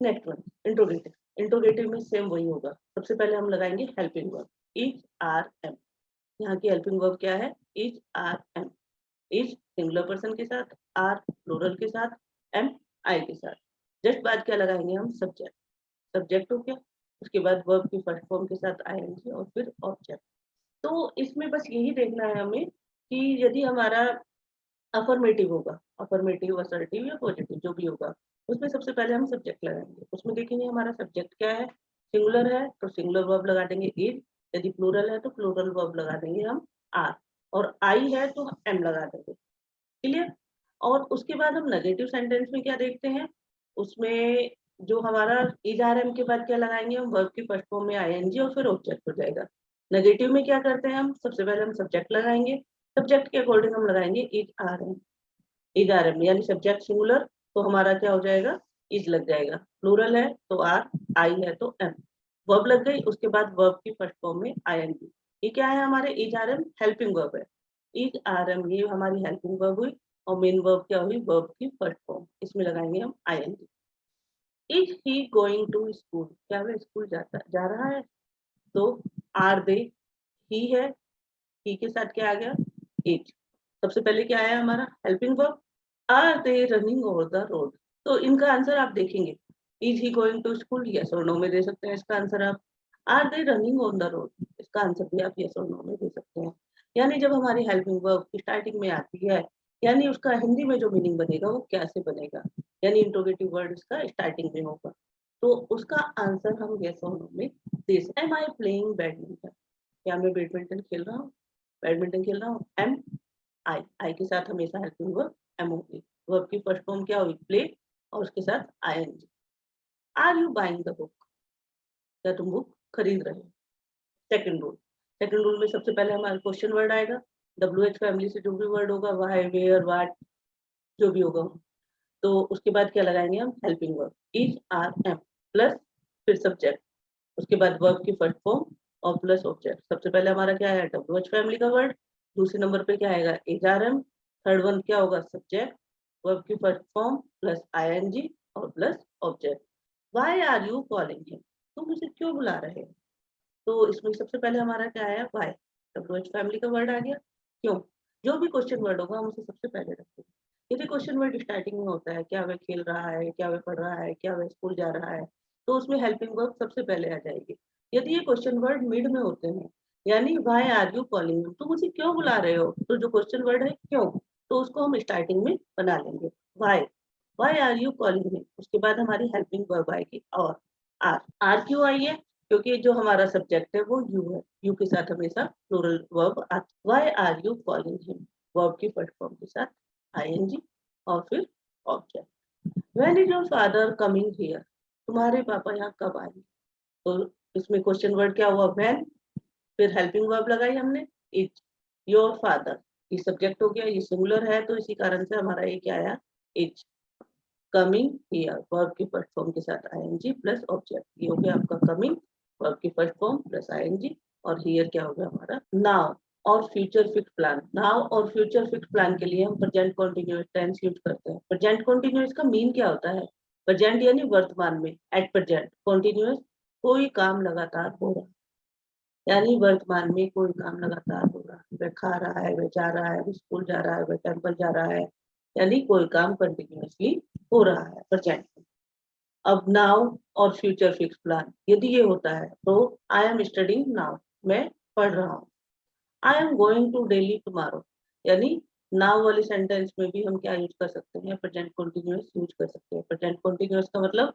Next one, interrogative. Interrogative में सेम वही होगा, सबसे पहले हम लगाएंगे helping verb, is are am. यहाँ की हेल्पिंग वर्ब क्या है? Is are am. Is singular person के साथ, आर प्लूरल के साथ, एम आई के साथ। जस्ट बाद क्या लगाएंगे हम? सब्जेक्ट। सब्जेक्ट हो गया, उसके बाद वर्ब की फर्स्ट फॉर्म के साथ आईएनजी और फिर ऑब्जेक्ट। तो इसमें बस यही देखना है हमें कि यदि हमारा अफर्मेटिव होगा, अफर्मेटिव, असर्टिव या पॉजिटिव जो भी होगा, उसमें सबसे पहले हम सब्जेक्ट लगाएंगे। उसमें देखेंगे हमारा सब्जेक्ट क्या है? सिंगुलर है तो सिंगुलर वर्ब लगा देंगे इज, यदि प्लूरल है तो प्लूरल वर्ब लगा देंगे हम आर, और आई है तो एम लगा देंगे। क्लियर। और उसके बाद हम नेगेटिव सेंटेंस में क्या देखते हैं? उसमें जो हमारा इज आर एम के बाद क्या लगाएंगे हम? वर्ब की फर्स्ट फॉर्म में आईएनजी और फिर ऑब्जेक्ट हो जाएगा। नेगेटिव में क्या करते हैं हम? सबसे पहले हम सब्जेक्ट लगाएंगे, सब्जेक्ट के अकॉर्डिंग हम लगाएंगे is are am. Is are am यानी सब्जेक्ट सिंगुलर, तो हमारा क्या हो जाएगा? इज लग जाएगा। प्लूरल है तो आर, आई है तो एम, वर्ब लग गई, उसके बाद वर्ब की फर्स्ट फॉर्म में आईएनजी। ये क्या है हमारे? Is are am helping verb है, इज आर एम ये हमारी हेल्पिंग वर्ब हुई, और मेन वर्ब क्या हुई? वर्ब की फर्स्ट फॉर्म, इसमें लगाएंगे हम ING. Is he going to school, क्या वह स्कूल जा रहा है? तो आर दे, ही है, ही के साथ क्या आ गया? इज। सबसे पहले क्या आया हमारा? Helping verb. Are they running over the road, तो इनका आंसर आप देखेंगे, is he going to school, yes और नो में दे सकते हैं इसका आंसर आप। Are they running on the road, इसका आंसर भी आप यस और नो में दे सकते हैं। यानी जब हमारी हेल्पिंग वर्ब स्टार्टिंग में आती है, यानी उसका हिंदी में जो मीनिंग बनेगा वो कैसे बनेगा, यानी इंट्रोगेटिव वर्ड इसका स्टार्टिंग में होगा, तो उसका आंसर हम यस और नो में दे सकते हैं। एम आई प्लेइंग बैडमिंटन, क्या मैं बैडमिंटन खेल रहा हूँ? बैडमिंटन खेल रहा हूँ, एम आई के साथ हमेशा हेल्पिंग वर्ब एम होगी। वर्ब की फर्स्ट फॉर्म क्या होगी, प्ले, और उसके साथ ING. Are you buying the book, क्या तुम बुक खरीद रहे हो। सेकंड रूल में सबसे पहले हमारा क्वेश्चन वर्ड आएगा, WH फैमिली से जो भी वर्ड होगा, वाई, वेयर, व्हाट, जो भी होगा, तो उसके बाद क्या लगाएंगे हम, helping verb, is, are, am, plus फिर सब्जेक्ट, उसके बाद वर्ब की फर्स्ट फॉर्म और प्लस ऑब्जेक्ट। सबसे पहले हमारा क्या है, WH फैमिली का वर्ड, दूसरे नंबर पे क्या आएगा, is, are, am, third one क्या होगा, सब्जेक्ट, वर्ब की फर्स्ट फॉर्म प्लस आईएनजी और plus object. Why are you calling him, तुम उसे क्यों बुला रहे हो। तो इसमें सबसे पहले हमारा क्या है, व्हाई, WH फैमिली का वर्ड आ गया, क्यों। जो भी क्वेश्चन वर्ड होगा हम उसे सबसे पहले रखेंगे। यदि क्वेश्चन वर्ड स्टार्टिंग में होता है, क्या वह खेल रहा है, क्या वह पढ़ रहा है, क्या वह स्कूल जा रहा है, तो उसमें हेल्पिंग वर्ब सबसे पहले आ जाएगी। यदि ये क्वेश्चन वर्ड मिड में होते हैं, यानी why are you calling him, तुम उसे क्यों बुला रहे हो, तो जो क्वेश्चन वर्ड है क्यों, तो उसको हम स्टार्टिंग में बना लेंगे, why, why are you calling him. उसके बाद हमारी हेल्पिंग वर्ब आएगी, और आर क्यों आई है, क्योंकि जो हमारा सब्जेक्ट है वो यू है, यू के साथ हमेशा प्लूरल वर्ब आता है। Why are you calling him, verb की फर्स्ट फॉर्म के साथ आईएनजी और फिर object. When is your father coming here, तुम्हारे पापा यहाँ कब आएंगे। तो इसमें क्वेश्चन वर्ड क्या हुआ, व्हेन, फिर हेल्पिंग वर्ब लगाई हमने, इज, योर फादर, ये सब्जेक्ट हो गया, ये सिंगुलर है तो इसी कारण से हमारा ये क्या आया, इज, कमिंग हियर, वर्ब की फर्स्ट फॉर्म के साथ आईएनजी प्लस ऑब्जेक्ट, ये हो गया आपका कमिंग, वर्ब की फर्स्ट फॉर्म प्लस आईएनजी, और हियर क्या हो गया हमारा, नाउ और फ्यूचर फिक्स प्लान। नाउ और फ्यूचर फिक्स प्लान के लिए हम प्रेजेंट कंटीन्यूअस टेंस यूज करते हैं। प्रेजेंट कंटीन्यूअस का मीन क्या होता है, प्रेजेंट यानी वर्तमान में, एट प्रेजेंट, कंटीन्यूअस कोई काम लगातार हो रहा है, यानी वर्तमान में कोई काम लगातार हो रहा है, वह खा रहा है, वह जा रहा है, वह स्कूल जा रहा है, वह टेम्पल जा रहा है, यानी कोई काम कंटिन्यूअसली हो रहा है प्रेजेंट में। अब नाउ और फ्यूचर फिक्स प्लान, यदि ये होता है तो आई एम स्टडिंग नाउ, मैं पढ़ रहा हूँ। I am going to Delhi tomorrow, यानी नाउ वाली सेंटेंस में भी हम क्या यूज कर सकते हैं, प्रेजेंट कंटिन्यूअस यूज कर सकते हैं। प्रेजेंट कंटिन्यूअस का मतलब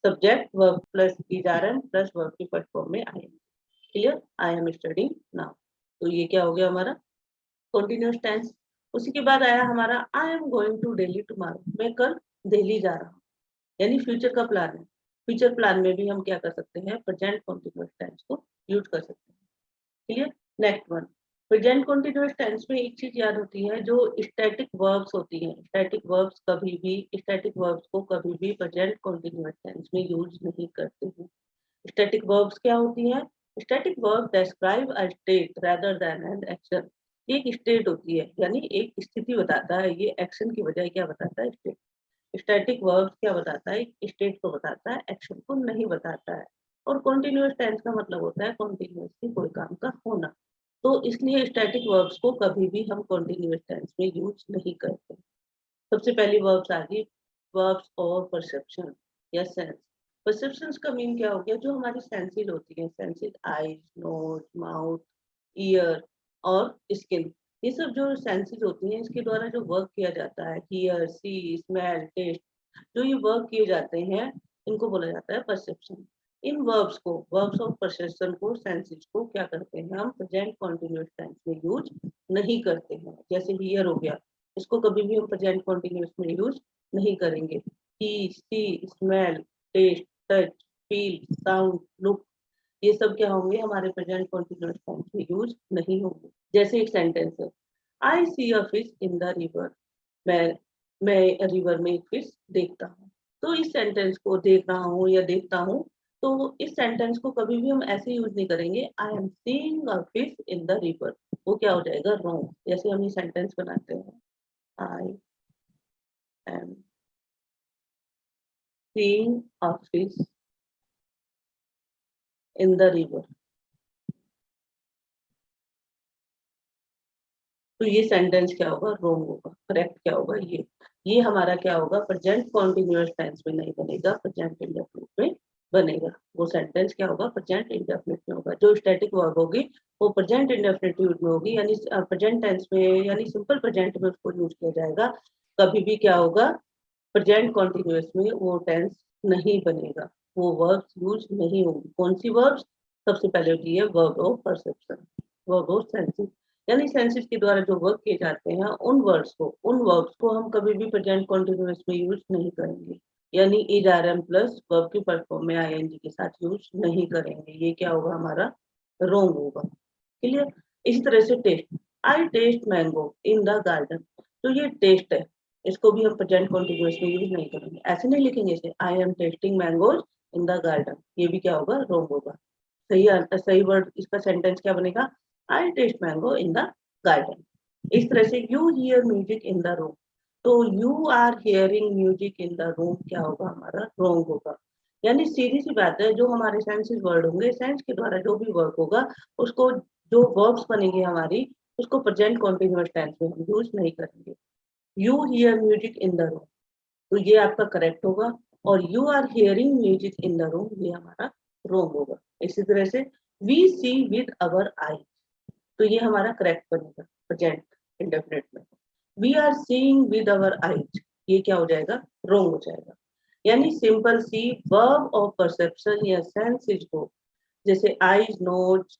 subject verb plus erm plus verb की फर्स्ट फॉर्म में I. Clear, I am studying now, तो ये क्या हो गया हमारा कंटिन्यूअस टेंस। उसी के बाद आया हमारा I am going to Delhi tomorrow, मैं कल दिल्ली जा रहा हूँ, यानी फ्यूचर का प्लान है। फ्यूचर प्लान में भी हम क्या कर सकते हैं, प्रेजेंट कंटिन्यूअस टेंस को यूज कर सकते हैं। Clear, next one, present continuous tense में एक चीज याद होती है, जो स्टैटिक वर्ब्स होती हैं, स्टैटिक वर्ब्स कभी भी, स्टैटिक वर्ब्स को कभी भी प्रेजेंट कंटिन्यूअस टेंस में यूज नहीं करते हैं। स्टैटिक वर्ब्स क्या होती हैं, static verb describe a state rather than an action. एक स्टेट होती है, यानी एक स्थिति बताता है, ये एक्शन की बजाय क्या बताता है, स्टेट। स्टैटिक वर्ब क्या बताता है, स्टेट को बताता है, एक्शन को नहीं बताता है। और कॉन्टिन्यूअस टेंस का मतलब होता है कॉन्टिन्यूअसली कोई काम का होना, तो इसलिए स्टैटिक वर्ब्स को कभी भी हम कॉन्टिन्यूअस टेंस में यूज नहीं करते। सबसे पहली वर्ब्स आ गई, वर्ब्स और परसेप्शन या सेंस। परसेप्शंस का मीन क्या हो गया, जो हमारी सेंसेस होती हैं, senses eyes, nose, mouth, ear और स्किन, ये सब जो सेंसेस होती हैं, इसके द्वारा जो वर्क किया जाता है, हियर, सी, स्मेल, टेस्ट, जो ये वर्क किए जाते हैं, इनको बोला जाता है परसेप्शन। इन वर्ब्स को, वर्ब्स ऑफ परसेप्शन को, सेंसेस को क्या करते हैं, हम प्रेजेंट कॉन्टिन्यूअस टेंस में यूज नहीं करते हैं। जैसे हियर हो गया, इसको कभी भी हम प्रेजेंट कॉन्टिन्यूअस में यूज नहीं करेंगे। Hear, see, smell, taste, touch, feel, sound, look, ये सब क्या होंगे, हमारे प्रेजेंट कॉन्टिन्यूअस टेंस में यूज नहीं होंगे। जैसे एक सेंटेंस है, I see a fish in the river, मैं मैं रिवर में एक फिश देखता हूँ। तो इस सेंटेंस को देख रहा हूँ या देखता हूँ, तो इस सेंटेंस को कभी भी हम ऐसे यूज नहीं करेंगे, I am seeing a fish in the river, वो क्या हो जाएगा, रॉन्ग। जैसे हम ये सेंटेंस बनाते हैं, I am seeing a fish in the river, तो ये सेंटेंस क्या होगा, रॉन्ग होगा। करेक्ट क्या होगा, ये हमारा क्या होगा, प्रेजेंट कॉन्टिन्यूअस टेंस में नहीं बनेगा, प्रेजेंट इंडेफिनिट में बनेगा। वो सेंटेंस क्या होगा, प्रेजेंट इंडेफिनिट में होगा। जो स्टैटिक वर्ब होगी वो प्रेजेंट इंडेफिनिटिव में होगी, यानी प्रेजेंट टेंस में, यानी सिंपल प्रेजेंट में उसको यूज किया जाएगा। कभी भी क्या होगा, प्रेजेंट कॉन्टिन्यूअस में वो टेंस नहीं बनेगा, वो वर्ब्स यूज नहीं होंगी। कौन सी वर्ब्स, सबसे पहले होती है verb of perception, verb of sensing. यानी सेंसेस के द्वारा जो वर्क किए जाते हैं उन वर्ब्स को हम कभी भी प्रेजेंट कॉन्टिन्यूअस में यूज नहीं करेंगे। यानी is are am plus verb की फर्स्ट फॉर्म में आईएनजी के साथ यूज नहीं करेंगे। ये क्या होगा हमारा रॉन्ग होगा। क्लियर। इसी तरह से taste, I taste mango in the garden, तो ये टेस्ट है, इसको भी हम प्रेजेंट कॉन्टिन्यूअस में यूज नहीं करेंगे। ऐसे नहीं लिखेंगे इसे I am testing mangoes in the garden, ये भी क्या होगा रॉन्ग होगा। सही वर्ड इसका सेंटेंस क्या बनेगा, I taste mango in the garden. इस तरह से you hear music in the room, तो you are hearing music in the room क्या होगा हमारा रॉन्ग होगा। यानी सीधी सी बात है, जो हमारे सेंसेस वर्ड होंगे, सेंस के द्वारा जो भी वर्क होगा उसको, जो वर्ब्स बनेंगे हमारी, उसको प्रेजेंट कॉन्टिन्यूअस टेंस में हम यूज नहीं करेंगे। You hear music in the room, तो ये आपका करेक्ट होगा, और you are hearing music in the room ये हमारा रॉन्ग होगा। इसी तरह से वी सी विद अवर आई, तो ये हमारा करेक्ट बनेगा प्रेजेंट इंडेफिनिट में। We are seeing with our eyes, ये क्या हो जाएगा रॉन्ग हो जाएगा। यानी सिंपल सी वर्ब ऑफ परसेप्शन या सेंसेस को, जैसे eyes, nose,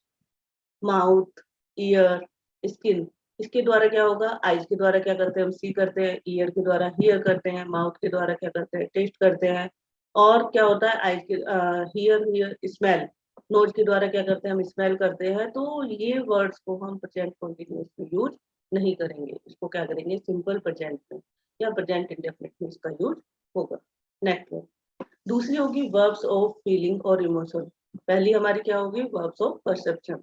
mouth, ear, skin, इसके द्वारा क्या होगा, आईज के द्वारा क्या करते हैं हम सी करते हैं, ईयर के द्वारा हियर करते हैं, माउथ के द्वारा क्या करते हैं टेस्ट करते हैं, और क्या होता है आईज के हियर हियर स्मेल, नोज के द्वारा क्या करते हैं हम स्मेल करते हैं। तो ये वर्ड्स को हम प्रेजेंट कंटिन्यूअस में यूज नहीं करेंगे, इसको क्या करेंगे सिंपल प्रेजेंट में या प्रेजेंट इंडेफिनिट में इसका यूज होगा। नेक्स्ट में दूसरी होगी वर्ब्स ऑफ फीलिंग और इमोशन। पहली हमारी क्या होगी वर्ब्स ऑफ परसेप्शन,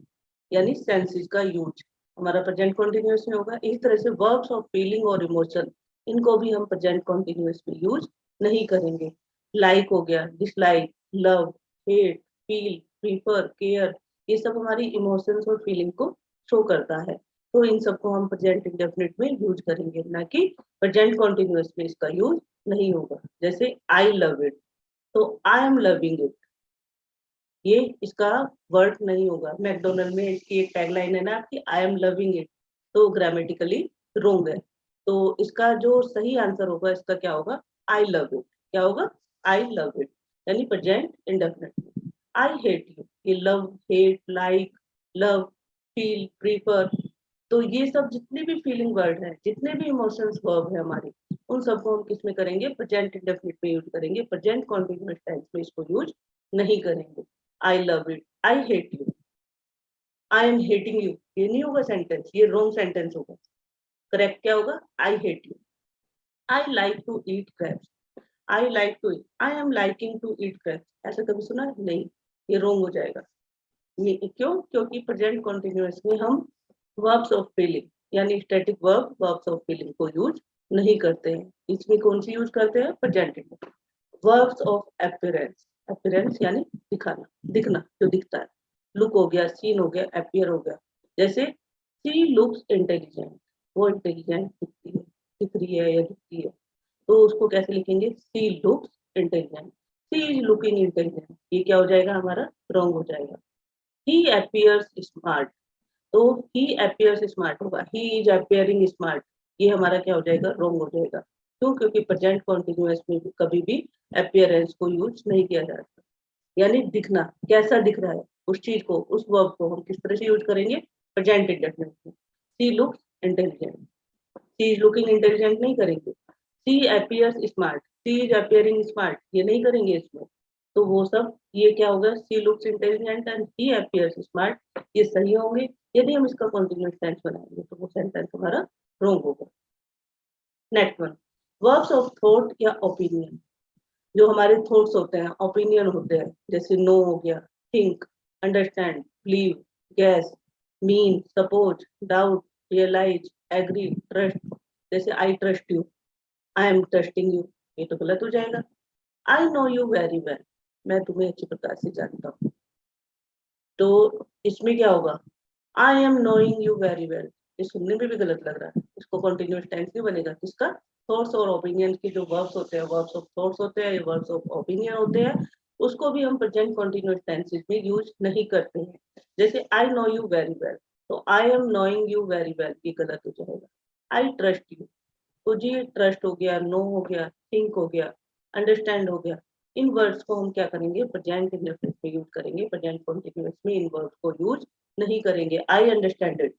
यानी सेंसेस का यूज हमारा प्रेजेंट कॉन्टिन्यूअस में होगा। इस तरह से वर्ब्स ऑफ फीलिंग और इमोशन, इनको भी हम प्रेजेंट कॉन्टिन्यूअस में यूज नहीं करेंगे। लाइक हो गया, dislike, love, hate, feel, prefer, care, ये सब हमारी इमोशंस और फीलिंग को शो करता है। तो इन सबको हम प्रेजेंट इंडेफिनिट में यूज करेंगे, ना कि प्रेजेंट कॉन्टिन्यूअस में इसका यूज नहीं होगा। जैसे आई लव इट, तो आई एम लविंग इट, ये इसका वर्ड नहीं होगा। मैकडोनल्ड में इसकी एक टैगलाइन है ना आपकी, आई एम लविंग इट, तो ग्रामेटिकली रोंग है। तो इसका जो सही आंसर होगा इसका क्या होगा, आई लव इट, क्या होगा आई लव इट, यानी present indefinite. I hate you, ये love, hate, like, love, feel, prefer, तो ये सब जितने भी फीलिंग वर्ड है, जितने भी इमोशंस वर्ब है हमारे, उन सबको हम किस में करेंगे प्रेजेंट इंडेफिनिट में यूज करेंगे, प्रेजेंट कॉन्टिन्यूअस टेंस में इसको यूज नहीं करेंगे। आई love it, I hate you, I M hating you, ये नहीं होगा सेंटेंस, ये रॉन्ग सेंटेंस होगा। करेक्ट क्या होगा, I hate you. I like to eat crabs, I like to, I am liking to eat crabs, ऐसा कभी सुना है? नहीं, ये रॉन्ग हो जाएगा। ये क्यों, क्योंकि प्रेजेंट कॉन्टिन्यूअस में हम वर्ब्स ऑफ फीलिंग यानी स्टैटिक वर्ब्स ऑफ फीलिंग को यूज नहीं करते हैं। इसमें कौन सी यूज करते हैं, present. Verbs of appearance, appearance यानी दिखाना, दिखना, जो दिखता है। लुक हो गया, सीन हो गया, अपीयर हो गया। जैसे सी लुक्स इंटेलिजेंट, वो इंटेलिजेंट दिखती है, दिख रही है या दिखती है, तो उसको कैसे लिखेंगे, she looks intelligent, she is looking intelligent, ये क्या हो जाएगा हमारा रॉन्ग हो जाएगा। ही अपीयर्स स्मार्ट, तो ही अपीयर्स स्मार्ट होगा, ही इज अपीयरिंग स्मार्ट, ये हमारा क्या हो जाएगा रॉन्ग हो जाएगा। क्यों, क्योंकि प्रेजेंट कॉन्टिन्यूअस में कभी भी अपीयरेंस को यूज नहीं किया जाता। यानी दिखना, कैसा दिख रहा है उस चीज को, उस वर्ब को हम किस तरह से यूज करेंगे, प्रेजेंट इंडेफिनिट में। She looks intelligent, she is looking intelligent नहीं करेंगे। She appears smart, she is appearing smart, ये नहीं करेंगे इसमें। तो वो सब ये क्या होगा, she looks intelligent and he appears smart, ये सही होंगे। यदि हम इसका कॉन्टिन्यूअस टेंस बनाएंगे तो वो सेंटेंस हमारा रॉन्ग होगा। Next one, verbs of thought या ओपिनियन, जो हमारे थॉट्स होते हैं, ओपिनियन होते हैं, जैसे नो हो गया, think, understand, believe, guess, mean, suppose, doubt, realise, agree, trust. जैसे I trust you, I am trusting you, ये तो गलत हो जाएगा। I know you very well, मैं तुम्हें अच्छी प्रकार से जानता हूँ, तो इसमें क्या होगा, आई am knowing you very well, ये सुनने में भी गलत लग रहा है, इसको कंटिन्यूअस टेंस नहीं बनेगा। किसका, थॉट्स और ओपिनियन के जो वर्ब्स होते हैं, वर्ब्स ऑफ थॉट्स होते हैं, वर्ब्स ऑफ ओपिनियन होते हैं, उसको भी हम प्रेजेंट कंटिन्यूअस टेंसेस में यूज नहीं करते हैं। जैसे I know you very well, तो I am knowing you very well, ये गलत हो जाएगा। आई ट्रस्ट यू, तो जी ट्रस्ट हो गया, नो हो गया, थिंक हो गया, अंडरस्टैंड हो गया, इन वर्ड्स को हम क्या करेंगे प्रेजेंट इंडेफिनिट में यूज करेंगे, प्रेजेंट कंटिन्यूअस में इन वर्ड्स को यूज नहीं करेंगे। I understand it,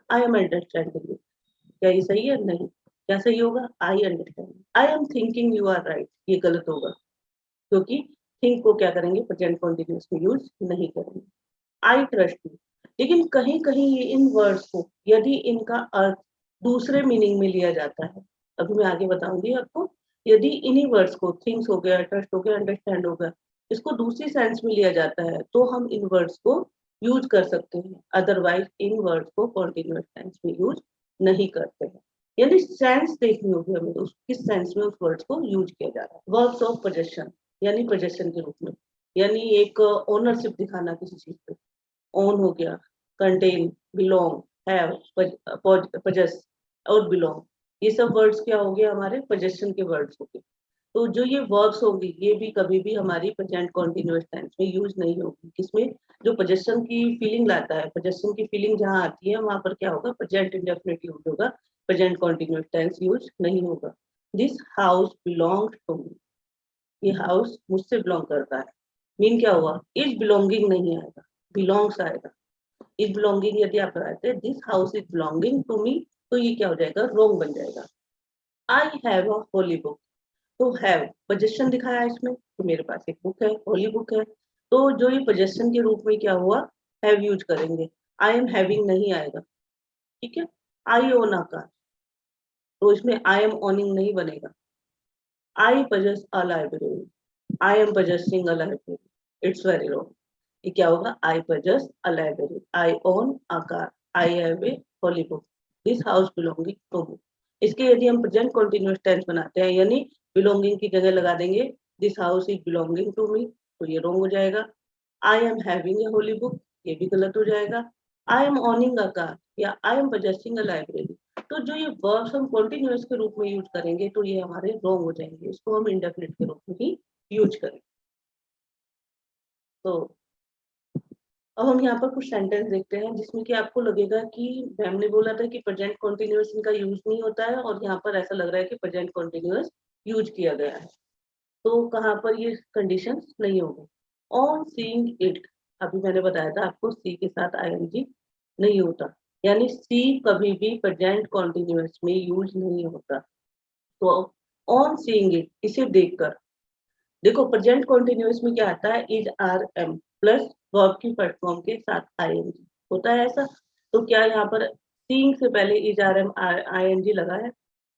I am understanding. क्या ये सही है? नहीं। क्या सही होगा? I understand. I am thinking you are right, ये गलत होगा, क्योंकि थिंक को क्या करेंगे? प्रेजेंट कॉन्टिन्यूअस में यूज नहीं करेंगे। आई ट्रस्ट यू। लेकिन कहीं कहीं ये इन वर्ड्स को यदि इनका अर्थ दूसरे मीनिंग में लिया जाता है, अभी मैं आगे बताऊंगी आपको, यदि इन्हीं वर्ड्स को थिंग्स हो गया, ट्रस्ट हो गया, अंडरस्टैंड हो गया, इसको दूसरी सेंस में लिया जाता है तो हम इन वर्ड्स को यूज कर सकते हैं, अदरवाइज इन वर्ड्स को कॉन्टिन्यूअस टेंस में यूज नहीं करते हैं। यानी सेंस देखनी होगी हमें, तो किस सेंस में उस वर्ड्स को यूज किया जा रहा है। वर्ब्स ऑफ पोजेशन, यानी पोजेशन के रूप में, यानी एक ओनरशिप दिखाना किसी चीज पे। ओन हो गया, कंटेन, बिलोंग, हैव, पजेस और बिलोंग, ये सब वर्ड्स क्या हो गए? हमारे पोजेशन के वर्ड्स हो गए। तो जो ये वर्ब्स होगी ये भी कभी भी हमारी प्रेजेंट कॉन्टिन्यूअस टेंस में यूज नहीं होगी। किसमें? जो पोजेशन की फीलिंग लाता है, पोजेशन की फीलिंग जहां आती है वहां पर क्या होगा? प्रेजेंट इंडेफिनिट यूज होगा, प्रेजेंट कॉन्टिन्यूअस टेंस यूज नहीं होगा। This house belongs to me, ये हाउस मुझसे बिलोंग करता है। मीन क्या हुआ? इज बिलोंगिंग नहीं आएगा, बिलोंग्स आएगा। इज बिलोंगिंग यदि आप लगाते हैं this house is belonging to me, तो ये क्या हो जाएगा? रॉन्ग बन जाएगा। I have a holy book, तो हैव पोजेशन दिखाया है इसमें कि मेरे पास एक बुक है, होली बुक है। तो जो ये पोजेशन के रूप में क्या हुआ? हैव यूज करेंगे। आई एम हैविंग नहीं आएगा, ठीक है। आई ओन अ कार, तो इसमें आई एम ओनिंग नहीं बनेगा। आई possess a library, I am possessing a library, it's very wrong। ये क्या होगा? I possess a library, I own a car, I have a holy book, this house belonging to me। इसके यदि हम present continuous tense बनाते हैं, यानी belonging की जगह लगा देंगे this house is belonging to me, तो ये रॉन्ग हो जाएगा। I am having a holy book, ये भी गलत हो जाएगा। I am owning a car या I am possessing a library, तो जो ये वर्ब्स हम कॉन्टिन्यूअस के रूप में यूज करेंगे तो ये हमारे रॉन्ग हो जाएंगे, इसको हम इंडेफिनिट के रूप में ही यूज करें। तो अब हम यहाँ पर कुछ सेंटेंस देखते हैं जिसमें कि आपको लगेगा कि मैम ने बोला था कि प्रेजेंट कॉन्टिन्यूअस इनका यूज नहीं होता है, और यहाँ पर ऐसा लग रहा है कि प्रेजेंट कॉन्टिन्यूअस यूज किया गया है। तो कहाँ पर ये कंडीशन नहीं होगी? ऑन सीइंग इट, अभी मैंने बताया था आपको सी के साथ आईएनजी नहीं होता, यानी सी कभी भी प्रेजेंट कॉन्टिन्यूअस में यूज नहीं होता। तो ऑन सीइंग इट, इसे देखकर, देखो प्रेजेंट कॉन्टिन्यूअस में क्या आता है? Is are am plus verb की फर्स्ट फॉर्म के साथ आईएनजी होता है ऐसा। तो क्या यहाँ पर सीइंग से पहले इज आर एम आईएनजी लगा है?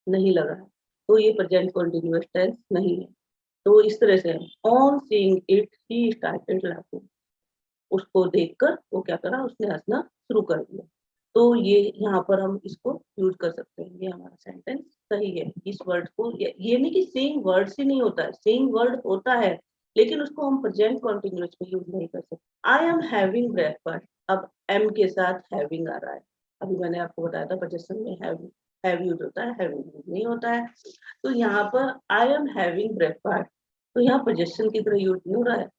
नहीं लगा है, तो ये प्रेजेंट कॉन्टिन्यूअस टेंस नहीं है। तो इस तरह से on seeing it he started laughing, उसको देखकर वो क्या करा? उसने हंसना शुरू कर दिया। तो ये यहाँ पर हम इसको यूज कर सकते हैं, ये हमारा सेंटेंस सही है। इस वर्ड को ये नहीं कि सेइंग वर्ड से नहीं होता है, सेइंग वर्ड होता है, लेकिन उसको हम प्रेजेंट कॉन्टिन्यूअस में यूज नहीं कर सकते। आई एम हैविंग ब्रेकफास्ट, अब एम के साथ हैविंग आ रहा है। अभी मैंने आपको बताया था पोजेशन में हैव यूज होता है, हैविंग यूज नहीं होता है। तो यहाँ पर आई एम हैविंग ब्रेकफास्ट, तो यहाँ पोजेशन की तरह यूज नहीं हो रहा है।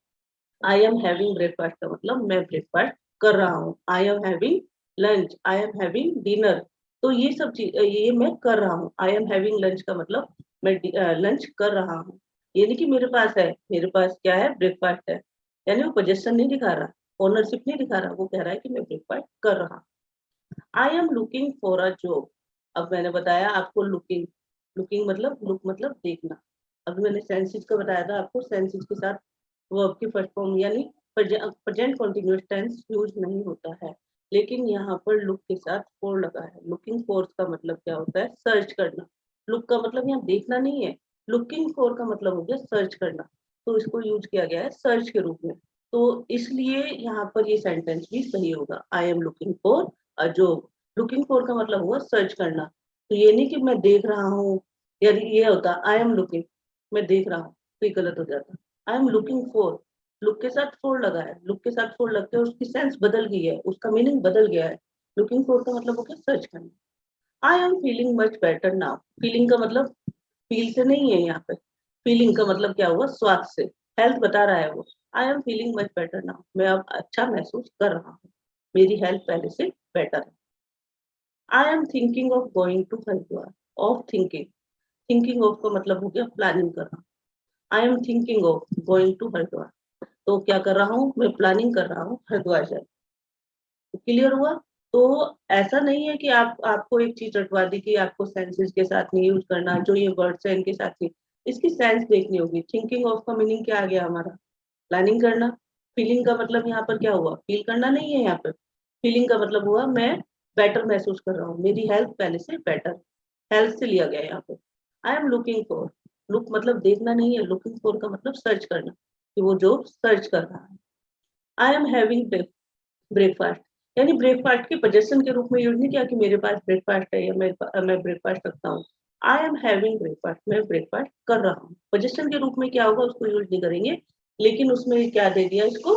आई एम हैविंग ब्रेकफास्ट का मतलब मैं ब्रेकफास्ट कर रहा हूँ। I am having lunch, I am having dinner, तो ये सब चीज ये मैं कर रहा हूँ। आई एम हैविंग लंच का मतलब मैं लंच कर रहा हूँ। ये नहीं कि मेरे पास है, मेरे पास क्या है? ब्रेकफास्ट है। यानी वो पोजेशन नहीं दिखा रहा, ओनरशिप नहीं दिखा रहा, वो कह रहा है कि मैं ब्रेकफास्ट कर रहा हूँ। I am looking for a job, अब मैंने बताया आपको लुकिंग, लुकिंग मतलब लुक मतलब देखना। अभी मैंने सेंसेस का बताया था आपको, सेंसेस के साथ वर्ब की फर्स्ट फॉर्म यानी प्रेजेंट कॉन्टिन्यूअस टेंस यूज नहीं होता है, लेकिन यहाँ पर लुक के साथ फॉर लगा है। लुकिंग फॉर का मतलब क्या होता है? सर्च करना। लुक का मतलब यहाँ देखना नहीं है, लुकिंग फॉर का मतलब हो गया सर्च करना, तो इसको यूज किया गया है सर्च के रूप में। तो इसलिए यहाँ पर ये सेंटेंस भी सही होगा, I am looking for a job. Looking for का मतलब हुआ सर्च करना, तो ये नहीं कि मैं देख रहा हूँ, यदि ये होता आई एम लुकिंग, मैं देख रहा हूँ, तो ये गलत हो जाता। I am looking for, look के साथ फोर लगा है, लुक के साथ फोर लगते हैं उसकी सेंस बदल गई है, उसका मीनिंग बदल गया है। लुकिंग फॉर का मतलब हो गया सर्च करना। I am feeling much better now, feeling का मतलब फील से नहीं है यहाँ पे, फीलिंग का मतलब क्या हुआ? स्वास्थ्य से, हेल्थ बता रहा है वो। I am feeling much better now, मैं अब अच्छा महसूस कर रहा हूँ, मेरी हेल्थ पहले से बेटर है। I am thinking of going to Haridwar, of thinking, thinking of का मतलब हो गया प्लानिंग करना। I am thinking of going to Haridwar, तो क्या कर रहा हूँ? मैं प्लानिंग कर रहा हूँ हरिद्वार जाने। क्लियर हुआ? तो ऐसा नहीं है कि आपको एक चीज रटवा दी कि आपको सेंसेस के साथ नहीं यूज करना, जो ये वर्ड्स है इनके साथ ही, इसकी सेंस देखनी होगी। थिंकिंग ऑफ का मीनिंग क्या आ गया हमारा? प्लानिंग करना। फीलिंग का मतलब यहाँ पर क्या हुआ? फील करना नहीं है यहाँ पर। फीलिंग का मतलब हुआ मैं बेटर महसूस कर रहा हूँ, मेरी हेल्थ पहले से बेटर। हेल्थ से लिया गया यहाँ पे। I am looking for. Look मतलब देखना नहीं है, लुकिंग फॉर का मतलब सर्च करना, कि वो जो सर्च कर रहा है। आई एम हैविंग ब्रेकफास्ट, यानी ब्रेकफास्ट के पोजेशन के रूप में यूज नहीं किया कि मेरे पास ब्रेकफास्ट है या मैं ब्रेकफास्ट रखता हूँ। आई एम हैविंग ब्रेकफास्ट, मैं ब्रेकफास्ट कर रहा हूँ। पोजेशन के रूप में क्या होगा उसको यूज नहीं करेंगे, लेकिन उसमें क्या दे दिया इसको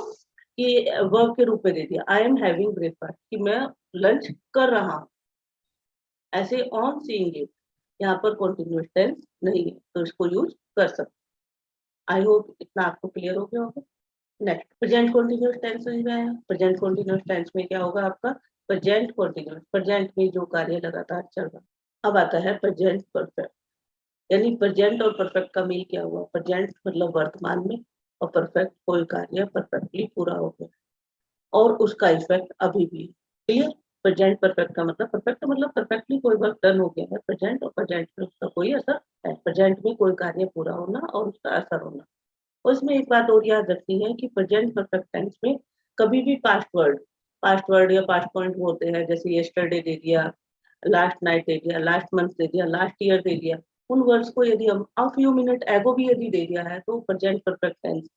कि वर्ब के रूप में दे दिया। आई एम हैविंग ब्रेकफास्ट, कि मैं लंच कर रहा हूँ। ऐसे ऑन सीइंग इट, यहाँ पर कॉन्टिन्यूअस टेंस नहीं है तो इसको यूज कर सकते। आई होप इतना आपको क्लियर हो गया होगा। नेक्स्ट, प्रेजेंट कॉन्टिन्यूअस टेंस समझ में आया? प्रेजेंट कॉन्टिन्यूअस टेंस में क्या होगा आपका? प्रेजेंट कॉन्टिन्यूअस, प्रेजेंट में जो कार्य लगातार चल रहा है। अब आता है प्रेजेंट परफेक्ट, यानी प्रेजेंट और परफेक्ट का मेल क्या हुआ? प्रेजेंट मतलब वर्तमान में, और परफेक्ट कोई कार्य परफेक्टली पूरा हो गया और उसका इफेक्ट अभी भी। क्लियर? प्रेजेंट परफेक्ट का मतलब, परफेक्ट मतलब परफेक्टली कोई वर्क डन हो गया है प्रेजेंट, और प्रेजेंट में उसका कोई असर है। प्रेजेंट में कोई कार्य पूरा होना और उसका असर होना। और इसमें एक बात और याद रखनी है कि प्रेजेंट परफेक्ट टेंस में कभी भी पास्ट वर्ड या पास्ट पॉइंट होते हैं, जैसे यस्टरडे दे दिया, लास्ट नाइट दे दिया, लास्ट मंथ दे दिया, लास्ट ईयर दे दिया। उन वर्ड्स को यदि हम अ फ्यू मिनट एगो भी यदि दे दिया है तो प्रेजेंट परफेक्ट टेंस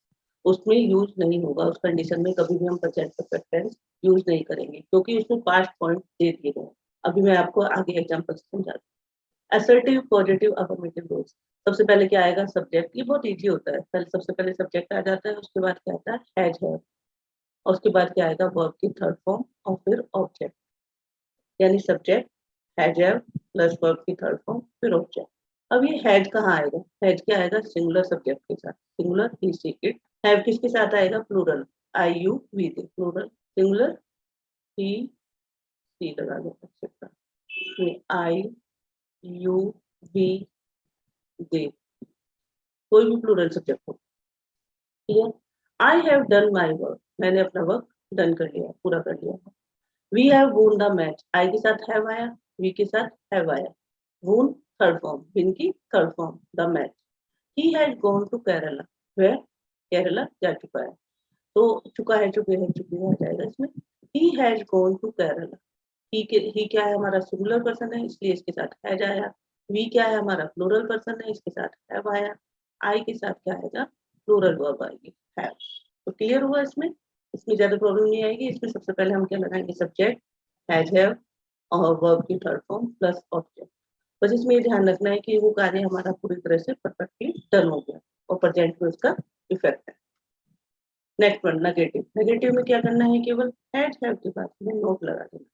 उसमें यूज नहीं होगा। उस कंडीशन में कभी भी हम प्रेजेंट परफेक्ट टेंस यूज नहीं करेंगे, क्योंकि उसमें पास्ट पॉइंट दे दिए गए। अभी मैं आपको आगे एग्जांपल समझाती हूँ। Assertive, positive, affirmative rules. सबसे पहले क्या आएगा? सब्जेक्ट। ये बहुत इजी होता है, पहले सबसे पहले सब्जेक्ट आ जाता है, उसके बाद क्या आता है? हैज है, और उसके बाद क्या आएगा? वर्ब की थर्ड फॉर्म और फिर ऑब्जेक्ट, यानी सब्जेक्ट हैज है प्लस वर्ब की थर्ड फॉर्म फिर ऑब्जेक्ट। अब ये हैज कहाँ आएगा? हैज क्या आएगा? सिंगुलर सब्जेक्ट के साथ, singular he she it. Have किसके साथ आएगा? Plural, I you we they, plural singular he she लगा दो आई यू वी दे, कोई भी प्लूरल सब्जेक्ट हो। Clear? I have done my work, मैंने अपना वर्क डन कर लिया, पूरा कर लिया। We have won the match, I के साथ हैव आया, वी के साथ हैव आया। वोन थर्ड फॉर्म, विन की third form, the match. He has gone to Kerala, वह केरला जा चुका है। तो चुका है, चुके हैं, चुकी है आ जाएगा इसमें। He has gone to Kerala. He क्या है हमारा? सिंगुलर पर्सन है, इसलिए इसके साथ हैज आया। वी क्या है हमारा? प्लूरल पर्सन है, इसके साथ हैव आया। आई के साथ क्या आएगा? प्लूरल वर्ब आएगी, हैव। तो क्लियर हुआ इसमें? इसमें ज्यादा प्रॉब्लम नहीं आएगी। इसमें सबसे पहले हम क्या लगाएंगे? सब्जेक्ट हैज हैव और वर्ब की थर्ड फॉर्म प्लस ऑब्जेक्ट। बस इसमें ये ध्यान रखना है कि वो कार्य हमारा पूरी तरह से परफेक्टली डन हो गया और प्रेजेंट में उसका इफेक्ट है। Next one, negative. नेगेटिव में क्या करना है? केवल हैज हैव के बाद में नोट लगा देना।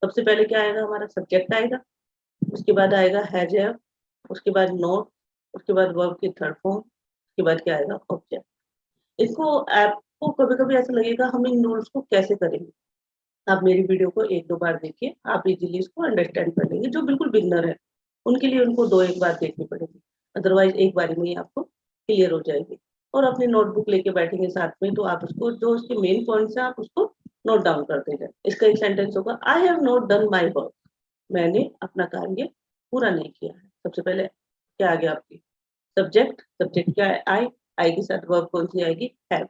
सबसे पहले क्या आएगा हमारा? सब्जेक्ट आएगा, उसके बाद आएगा हैज हैव, उसके बाद नोट, उसके बाद वर्ब की थर्ड फॉर्म, उसके बाद क्या आएगा? ऑब्जेक्ट। इसको आपको कभी कभी ऐसा लगेगा हम इन रूल्स को कैसे करेंगे। आप मेरी वीडियो को एक दो बार देखिए, आप इजीली इसको अंडरस्टैंड कर लेंगे। जो बिल्कुल बिगनर है उनके लिए उनको दो एक बार देखनी पड़ेगी, अदरवाइज एक बार में ही आपको क्लियर हो जाएगी। और अपनी नोटबुक लेके बैठेंगे साथ में तो आप उसको जो उसके मेन पॉइंट्स है आप उसको नोट डाउन करते जाए। इसका एक सेंटेंस होगा, आई have not done my work, मैंने अपना कार्य पूरा नहीं किया है। सबसे पहले क्या आ गया आपकी? सब्जेक्ट, सब्जेक्ट क्या है? आई के साथ वर्ब कौन सी आएगी? Have.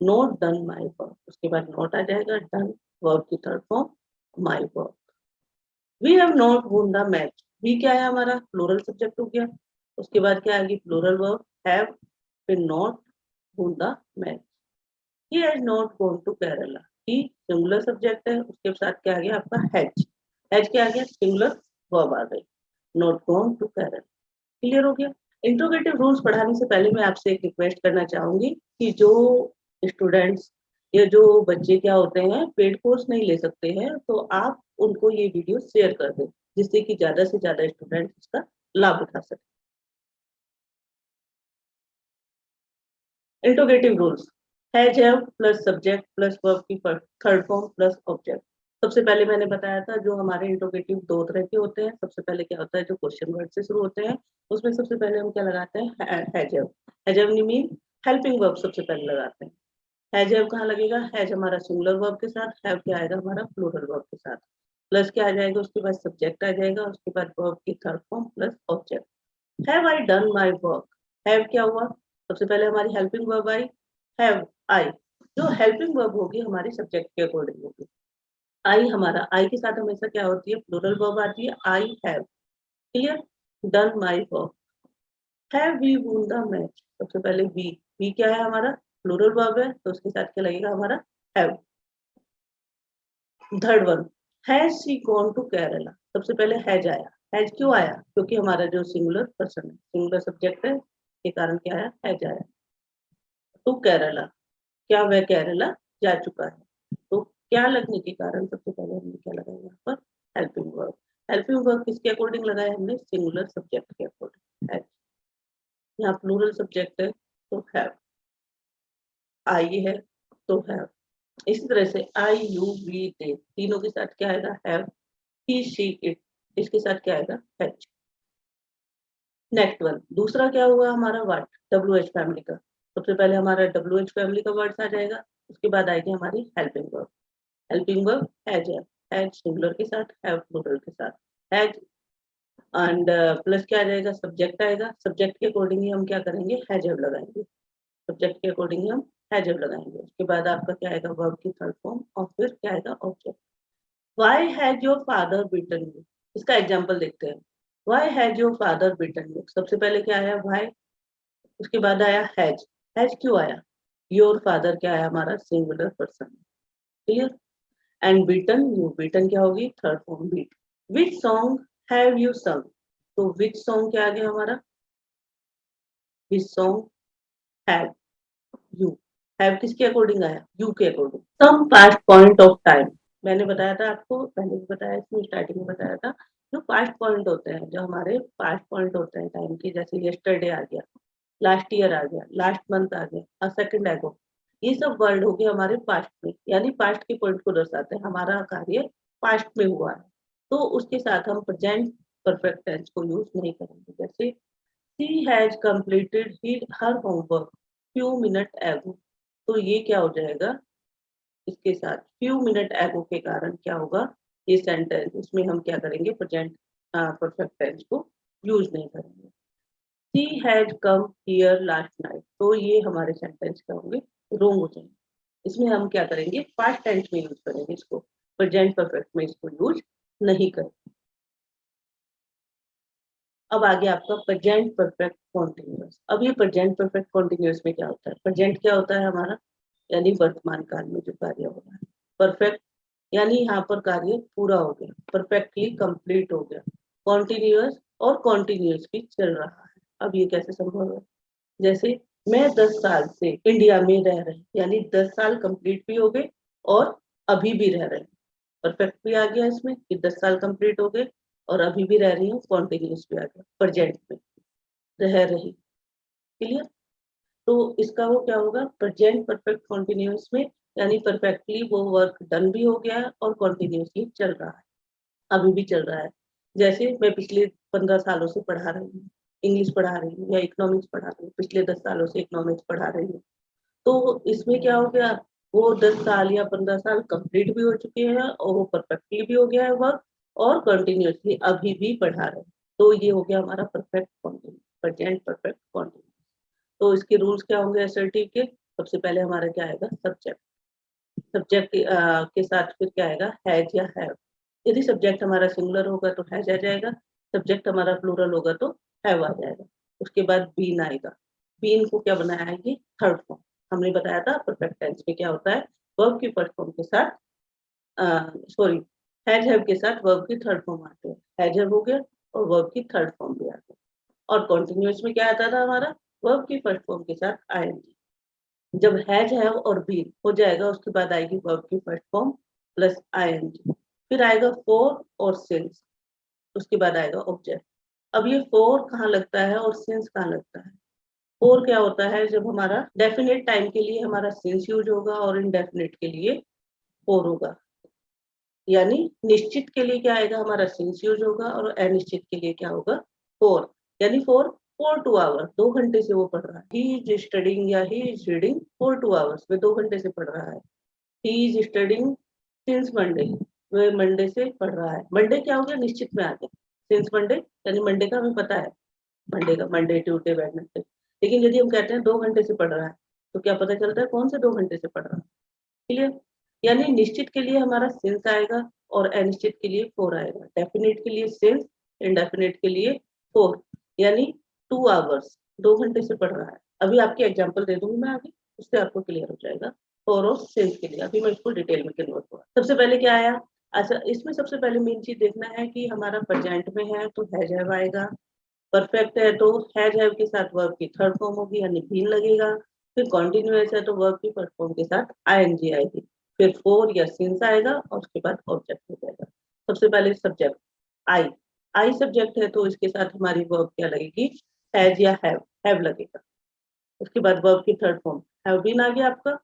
Not done my work, उसके बाद नॉट आ जाएगा, डन वर्ब की third form my work. We have not won the match, we क्या है हमारा? प्लूरल सब्जेक्ट हो गया, उसके बाद क्या आएगी? प्लूरल वर्ब हैव, फिर not won the match. He has not gone to Kerala, he singular subject है, उसके साथ क्या आ गया आपका? हैज। हैज क्या आ गया? सिंगुलर वर्ब आ गई, not gone to Kerala. Clear हो गया? इंट्रोगेटिव रूल्स पढ़ाने से पहले मैं आपसे एक रिक्वेस्ट करना चाहूंगी कि जो स्टूडेंट्स या जो बच्चे क्या होते हैं पेड कोर्स नहीं ले सकते हैं, तो आप उनको ये वीडियो शेयर कर दें, जिससे कि ज्यादा से ज्यादा स्टूडेंट इसका लाभ उठा सके। Interrogative rules, has have plus subject plus verb की थर्ड फॉर्म प्लस ऑब्जेक्ट। सबसे पहले मैंने बताया था जो हमारे इंट्रोगेटिव दो तरह के होते हैं। सबसे पहले क्या होता है? जो क्वेश्चन वर्ड से शुरू होते हैं उसमें सबसे पहले हम क्या लगाते हैं? Has have. Has have mean helping verb सबसे पहले लगाते हैं। हैज हैव कहाँ लगेगा? हैज हमारा सिंगुलर वर्ब के साथ, हैव क्या आएगा हमारा प्लूरल वर्ब के साथ, प्लस क्या आ जाएगा उसके बाद सब्जेक्ट आ जाएगा, उसके बाद वर्ब की third form plus object. Have I done my work, have क्या हुआ? सबसे पहले हमारी helping verb I, have I, जो हेल्पिंग वर्ब होगी हमारी सब्जेक्ट के अकॉर्डिंग होगी। आई हमारा, आई के साथ हमेशा क्या होती है? प्लूरल वर्ब आती है, I have. Clear? Done my work. Have we won the match, सबसे पहले वी क्या है हमारा? प्लूरल वर्ब है, तो उसके साथ क्या लगेगा हमारा? Have. Third one, has she gone to Kerala, सबसे पहले हैज आया। हैज क्यों आया? क्योंकि हमारा जो सिंगुलर पर्सन है, सिंगुलर सब्जेक्ट है, के कारण क्या आया? हैज आया। टू केरला, क्या वह केरला जा चुका है? तो क्या लगने के कारण सबसे पहले हमने क्या लगाया यहाँ पर? Helping verb. हेल्पिंग वर्ब किसके अकॉर्डिंग लगाया हमने? सिंगुलर सब्जेक्ट के अकॉर्डिंग। हैज, यहाँ प्लूरल सब्जेक्ट है तो हैव, आई है तो हैव। इसी तरह से आई यू वी दे, तीनों के साथ क्या आएगा? हैव। ही शी इट, इसके साथ क्या आएगा? हैज। नेक्स्ट वन, दूसरा क्या हुआ हमारा? व्हाट, डब्ल्यू एच फैमिली का। सबसे पहले हमारा डब्ल्यू एच फैमिली का वर्ड्स आ जाएगा, उसके बाद आएगी हमारी helping verb. Helping verb has है, हैज सिंगुलर के साथ, हैव प्लूरल के साथ, हैज एंड प्लस क्या आ जाएगा? सब्जेक्ट आएगा। सब्जेक्ट के अकॉर्डिंग ही हम क्या करेंगे? हैज हैव लगाएंगे। सब्जेक्ट के अकॉर्डिंग ही हम हैज हैव लगाएंगे। उसके बाद आपका क्या आएगा? वर्ब की थर्ड फॉर्म और फिर क्या आएगा? Object. Why has your father beaten you, इसका एग्जांपल देखते हैं। Why has your father beaten you, सबसे पहले क्या आया? व्हाई, उसके बाद आया हैज। हैज क्यों आया? योर फादर क्या है हमारा? Singular person. Clear? And beaten you, beaten क्या होगी? Third form beat. Which song have you sung, तो विच सॉन्ग क्या आ गया हमारा? Which song have you, have किसके अकॉर्डिंग आया? यू के according. Some past point of time, मैंने बताया था आपको पहले भी बताया, इसमें स्टार्टिंग में बताया था, जो पास्ट पॉइंट होते हैं, जो हमारे पास्ट पॉइंट होते हैं टाइम के, जैसे यस्टरडे आ गया, लास्ट ईयर आ गया, लास्ट मंथ आ गया, अ सेकंड एगो, ये सब वर्ड हो गए हमारे पास्ट में, यानी पास्ट के पॉइंट को दर्शाते हैं, हमारा कार्य पास्ट में हुआ है, तो उसके साथ हम प्रेजेंट परफेक्ट टेंस को यूज नहीं करेंगे। जैसे she has completed her homework few minute एगो, तो ये क्या हो जाएगा? इसके साथ फ्यू मिनट एगो के कारण क्या होगा? ये सेंटेंस, इसमें हम क्या करेंगे? प्रेजेंट परफेक्ट टेंस को यूज नहीं करेंगे। She had come here last night, तो ये हमारे सेंटेंस क्या होंगे? रोंग हो जाएंगे। इसमें हम क्या करेंगे? पास्ट टेंस में यूज करेंगे इसको, प्रेजेंट परफेक्ट में इसको यूज नहीं करेंगे। अब आगे आपका प्रेजेंट परफेक्ट कॉन्टिन्यूअस। अब ये प्रेजेंट परफेक्ट कॉन्टिन्यूअस में क्या होता है? प्रेजेंट क्या होता है हमारा? यानी वर्तमान काल में जो कार्य हो रहा है। परफेक्ट यानी यहाँ पर कार्य पूरा हो गया, परफेक्टली कंप्लीट हो गया। कॉन्टिन्यूअस और कॉन्टिन्यूअसली चल रहा है। अब ये कैसे संभव है? जैसे मैं 10 साल से इंडिया में रह रही, यानी 10 साल कंप्लीट भी हो गए और अभी भी रह रहे हैं। परफेक्ट भी आ गया इसमें कि 10 साल कंप्लीट हो गए और अभी भी रह रही हूँ, कॉन्टिन्यूअस भी आ गया प्रेजेंट में, रह रही। क्लियर? तो इसका वो क्या होगा? प्रेजेंट परफेक्ट कॉन्टिन्यूअस में, यानी परफेक्टली वो वर्क डन भी हो गया है और कॉन्टिन्यूअसली चल रहा है, अभी भी चल रहा है। जैसे मैं पिछले 15 सालों से पढ़ा रही हूँ, इंग्लिश पढ़ा रही हूँ या इकोनॉमिक्स पढ़ा रही हूँ, पिछले 10 सालों से इकोनॉमिक्स पढ़ा रही हूँ, तो इसमें क्या हो गया? वो 10 साल या 15 साल कंप्लीट भी हो चुके हैं और वो परफेक्टली भी हो गया है वर्क, और कंटिन्यूअसली अभी भी पढ़ा रहे हैं, तो ये हो गया हमारा perfect continuous, present perfect continuous. तो इसके रूल्स क्या होंगे असर्टिव के? सबसे पहले हमारा क्या आएगा? सब्जेक्ट। सब्जेक्ट के साथ फिर क्या आएगा? हैज या हैव। यदि सब्जेक्ट हमारा सिंगुलर होगा तो हैज आ जाएगा, सब्जेक्ट हमारा प्लूरल होगा तो हैव आ जाएगा। उसके बाद बीन आएगा। बीन को क्या बनाया है? ये थर्ड फॉर्म। हमने बताया था परफेक्ट टेंस में क्या होता है? वर्ब की फर्स्ट फॉर्म के साथ, सॉरी, हैज हैव के साथ वर्ब की थर्ड फॉर्म आते हैं। हैज हैव हो गया और वर्ब की थर्ड फॉर्म भी आ गया। और कॉन्टिन्यूअस में क्या आता था हमारा? वर्ब की फर्स्ट फॉर्म के साथ आईएनजी। जब हैज हैव और बीन हो जाएगा, उसके बाद आएगी वर्ब की फर्स्ट फॉर्म प्लस आईएनजी, फिर आएगा फॉर और सिंस, उसके बाद आएगा ऑब्जेक्ट। अब ये फॉर कहाँ लगता है और सिंस कहाँ लगता है? फॉर क्या होता है? जब हमारा डेफिनेट टाइम के लिए हमारा सिंस यूज होगा और इनडेफिनेट के लिए फॉर होगा, यानी निश्चित के लिए क्या आएगा? हमारा सिंस यूज होगा और अनिश्चित के लिए क्या होगा? फॉर। यानी फॉर फॉर 2 आवर्स, 2 घंटे से वो पढ़ रहा है। ही इज स्टडिंग या he is reading for 2 hours, वे 2 घंटे से पढ़ रहा है। He is studying since Monday, वे मंडे से पढ़ रहा है। मंडे क्या हो गया, निश्चित में आ गया। सिंस मंडे यानी मंडे का हमें पता है, मंडे ट्यूसडे वेडनेसडे। लेकिन यदि हम कहते हैं 2 घंटे से पढ़ रहा है, तो क्या पता चलता है कौन से 2 घंटे से पढ़ रहा है। क्लियर? यानी निश्चित के लिए हमारा सिंस आएगा और अनिश्चित के लिए फोर आएगा। डेफिनेट के लिए सिंस, इंडेफिनेट के लिए फोर, यानी 2 आवर्स, 2 घंटे से पढ़ रहा है। अभी आपकी एग्जाम्पल दे दूंगी मैं आगे, उससे आपको क्लियर हो जाएगा। फोर और सिंस के लिए अभी मैं इसको डिटेल में कन्वर्ट हुआ। सबसे पहले क्या आया, अच्छा इसमें सबसे पहले मेन चीज देखना है कि हमारा प्रेजेंट में है तो हैज हैव आएगा। परफेक्ट है तो हैज हैव के साथ वर्ब की थर्ड फॉर्म होगी यानी बीन लगेगा। फिर कॉन्टिन्यूअस है तो वर्ब की फर्स्ट फॉर्म के साथ आईएनजी आएगी। फिर फोर या सिंस आएगा और उसके बाद ऑब्जेक्ट हो जाएगा। सबसे पहले सब्जेक्ट आई, आई सब्जेक्ट है तो इसके साथ हमारी वर्ब क्या लगेगी, हैज या हैव लगेगा। उसके बाद वर्ब की थर्ड फॉर्म हैव बीन आ गया आपका।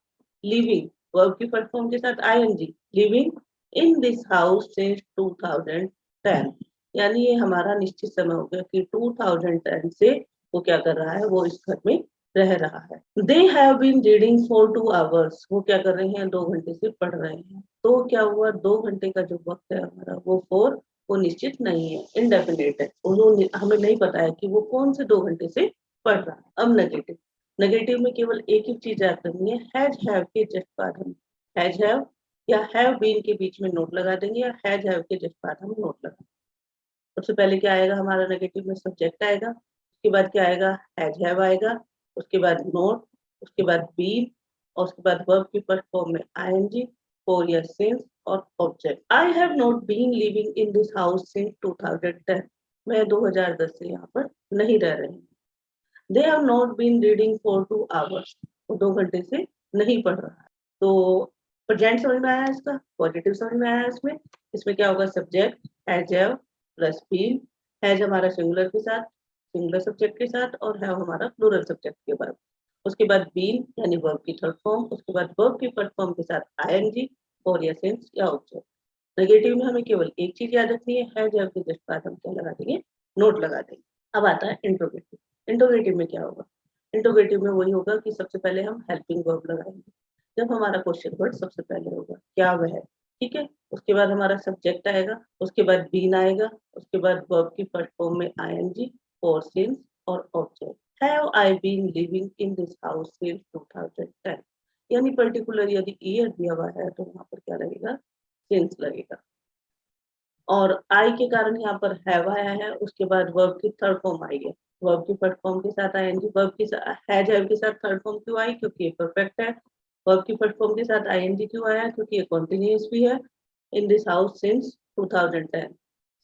लिविंग, वर्ब की फर्स्ट फॉर्म के साथ ING, living in this house since 2010, यानी ये हमारा निश्चित समय हो गया कि 2010 से वो क्या कर रहा है, वो इस घर में रह रहा है। They have been reading for 2 hours, वो क्या कर रहे हैं, 2 घंटे से पढ़ रहे हैं। तो क्या हुआ, 2 घंटे का जो वक्त है हमारा वो फोर, वो निश्चित नहीं है, इनडेफिनेट है। हमें नहीं पता है कि वो कौन से 2 घंटे से पढ़ रहा है। अब नेगेटिव, नेगेटिव में केवल एक ही चीज याद करनी है, हैज हैव के जस्ट बाद हम हैज हैव या हैव बीन के बीच में नोट लगा देंगे या हैज हैव के जस्ट बाद हम नोट लगा। सबसे पहले क्या आएगा हमारा नेगेटिव में, सब्जेक्ट आएगा। उसके बाद क्या आएगा, हैज हैव आएगा। उसके बाद नोट, उसके बाद बीन और उसके बाद वर्ब की फर्स्ट फॉर्म में आईएनजी, फोर या सिंस और object. I have not been living in this house since 2010, मैं 2010 से यहाँ पर नहीं रह रही हूँ। They have not been reading for 2 hours, वो 2 घंटे से नहीं पढ़ रहा है। तो प्रेजेंट समझ में आया, इसका पॉजिटिव समझ में आया। इसमें इसमें क्या होगा, subject has have plus been, has हमारा सिंगुलर के साथ, सिंगुलर सब्जेक्ट के साथ, और हैव हमारा प्लूरल सब्जेक्ट के बाद। उसके बाद बीन यानी वर्ब की थर्ड फॉर्म, उसके बाद वर्ब की फर्स्ट फॉर्म के साथ आईएनजी और या सिंस या ऑब्जेक्ट। नेगेटिव में हमें केवल एक चीज याद रखनी है, हैज हैव के जस्ट बाद हम क्या लगा देंगे, नोट लगा देंगे। अब आता है इंट्रोगेटिव। इंट्रोगेटिव में क्या होगा, इंट्रोगेटिव में वही होगा कि सबसे पहले हम हेल्पिंग वर्ब लगाएंगे। जब हमारा क्वेश्चन वर्ड सबसे पहले होगा, क्या वह है, ठीक है। उसके बाद हमारा सब्जेक्ट आएगा, उसके बाद बीन आएगा, उसके बाद वर्ब की फर्स्ट फॉर्म में आईएनजी और सिंस और object. Have I been living in this house since 2010, यानी पर्टिकुलर यदि ईयर दिया हुआ है तो वहां पर क्या लगेगा, सिंस लगेगा। और आई के कारण यहाँ पर हैव आया है। उसके बाद वर्ब की थर्ड फॉर्म आई है, वर्ब की फर्स्ट फॉर्म के साथ आएंगे। वर्ब की हैज हैव के साथ थर्ड फॉर्म क्यों आई, क्योंकि ये परफेक्ट है। वर्ब की फर्स्ट फॉर्म के साथ आईएनजी क्यों आया, क्योंकि ये कॉन्टिन्यूअस भी है। इन दिस हाउस सिंस 2010,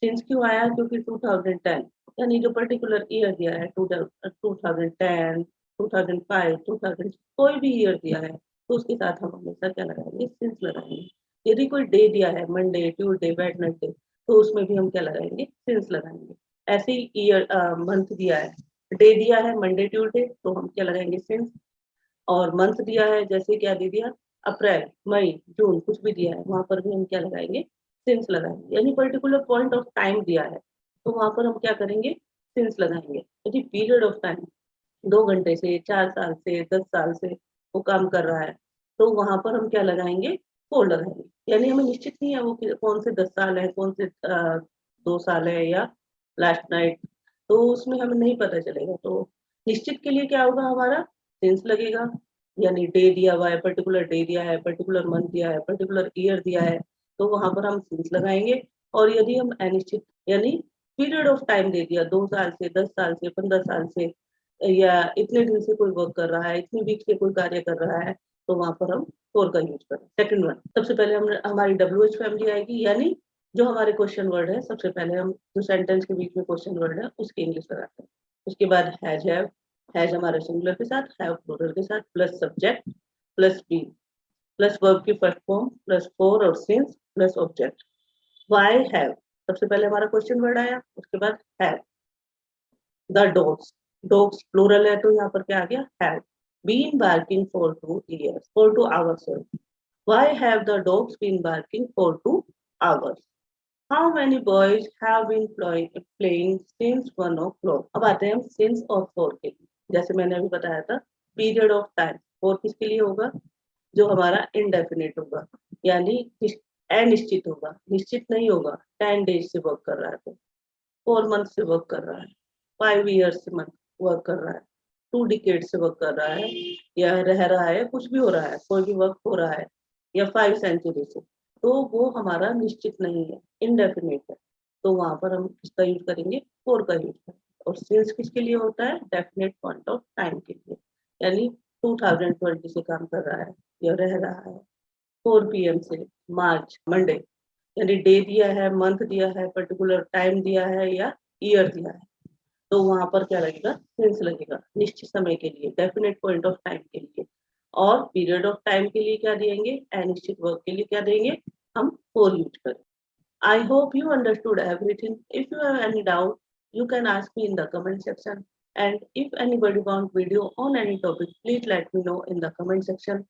सिंस क्यों आया, क्योंकि 2010 यानी जो पर्टिकुलर ईयर दिया है 2010, 2005, 2000, कोई भी ईयर दिया है तो उसके साथ हम हमेशा क्या लगाएंगे, सिंस लगाएंगे। यदि कोई डे दिया है, मंडे ट्यूसडे वेडनेसडे, तो उसमें भी हम क्या लगाएंगे, सिंस लगाएंगे। ऐसे ही ईयर मंथ दिया है, डे दिया है मंडे ट्यूसडे, तो हम क्या लगाएंगे, सिंस। और मंथ दिया है, जैसे क्या दे दिया, अप्रैल मई जून, कुछ भी दिया है वहां पर भी हम क्या लगाएंगे, सिंस लगाएंगे। यानी पर्टिकुलर पॉइंट ऑफ टाइम दिया है तो वहां पर हम क्या करेंगे, सिंस लगाएंगे। यदि पीरियड ऑफ टाइम 2 घंटे से, 4 साल से, 10 साल से वो काम कर रहा है तो वहां पर हम क्या लगाएंगे, फोर लगाएंगे। यानी हमें निश्चित नहीं है वो कौन से 10 साल है, कौन से 2 साल है या लास्ट नाइट, तो उसमें हमें नहीं पता चलेगा। तो निश्चित के लिए क्या होगा, हमारा सिंस लगेगा। यानी डे दिया हुआ है, पर्टिकुलर डे दिया है, पर्टिकुलर मंथ दिया है, पर्टिकुलर ईयर दिया है, तो वहां पर हम सिंस लगाएंगे। और यदि हम अनिश्चित यानी पीरियड ऑफ टाइम दे दिया, 2 साल से, 10 साल से, 15 साल से, या इतने दिन से कोई वर्क कर रहा है, इतनी वीक से कोई कार्य कर रहा है, तो वहां पर हम फोर का यूज करें। सेकंड वन, सबसे पहले हम हमारी डब्ल्यू एच फैमिली आएगी, यानी जो हमारे क्वेश्चन वर्ड है, सबसे पहले हम जो सेंटेंस के बीच में क्वेश्चन वर्ड है उसकी इंग्लिश लगाते हैं। उसके बाद हैव, हैज हमारे सिंगुलर के साथ, हैव प्लूरल के साथ, plus subject plus be plus verb की फर्स्ट फॉर्म प्लस फोर और since plus object. Why have, सबसे पहले हमारा क्वेश्चन वर्ड आया, उसके बाद have. The dogs, dogs plural है तो यहाँ पर क्या आ गया, have been barking for 2 years, फॉर 2 hours, sorry. Why have the dogs been barking for 2 hours? How many boys have been playing since 1 o'clock? अब आते हैं हम since और for के लिए। जैसे मैंने अभी बताया था पीरियड ऑफ टाइम, for किसके लिए होगा? जो हमारा इनडेफिनेट होगा, यानी अनिश्चित होगा, निश्चित नहीं होगा। 10 days से वर्क कर रहा है तो 4 months से वर्क कर रहा है, 5 years से वर्क कर रहा है, 2 decades से वर्क कर रहा है, या रह रहा है, कुछ भी हो रहा है, कोई भी वर्क हो रहा है, या 5 century से, तो वो हमारा निश्चित नहीं है, इनडेफिनेट है। तो वहां पर हम किसका यूज करेंगे? फोर का यूज करेंगे। और सिंस किसके लिए होता है? डेफिनेट पॉइंट ऑफ टाइम के लिए, यानी 2020 से काम कर रहा है या रह रहा है, 4 PM से मार्च मंडे, यानी डे दिया है, मंथ दिया है, पर्टिकुलर टाइम दिया है या ईयर दिया है, तो वहां पर क्या लगेगा? सिंस लगेगा, निश्चित समय के लिए, डेफिनेट पॉइंट ऑफ टाइम के लिए। और पीरियड ऑफ टाइम के लिए क्या देंगे? अनिश्चित वर्क के लिए क्या देंगे? हम फोर यूज करें। I hope you understood everything. If you have any doubt, you can ask me in the comment section. And if anybody wants video on any topic, please let me know in the comment section.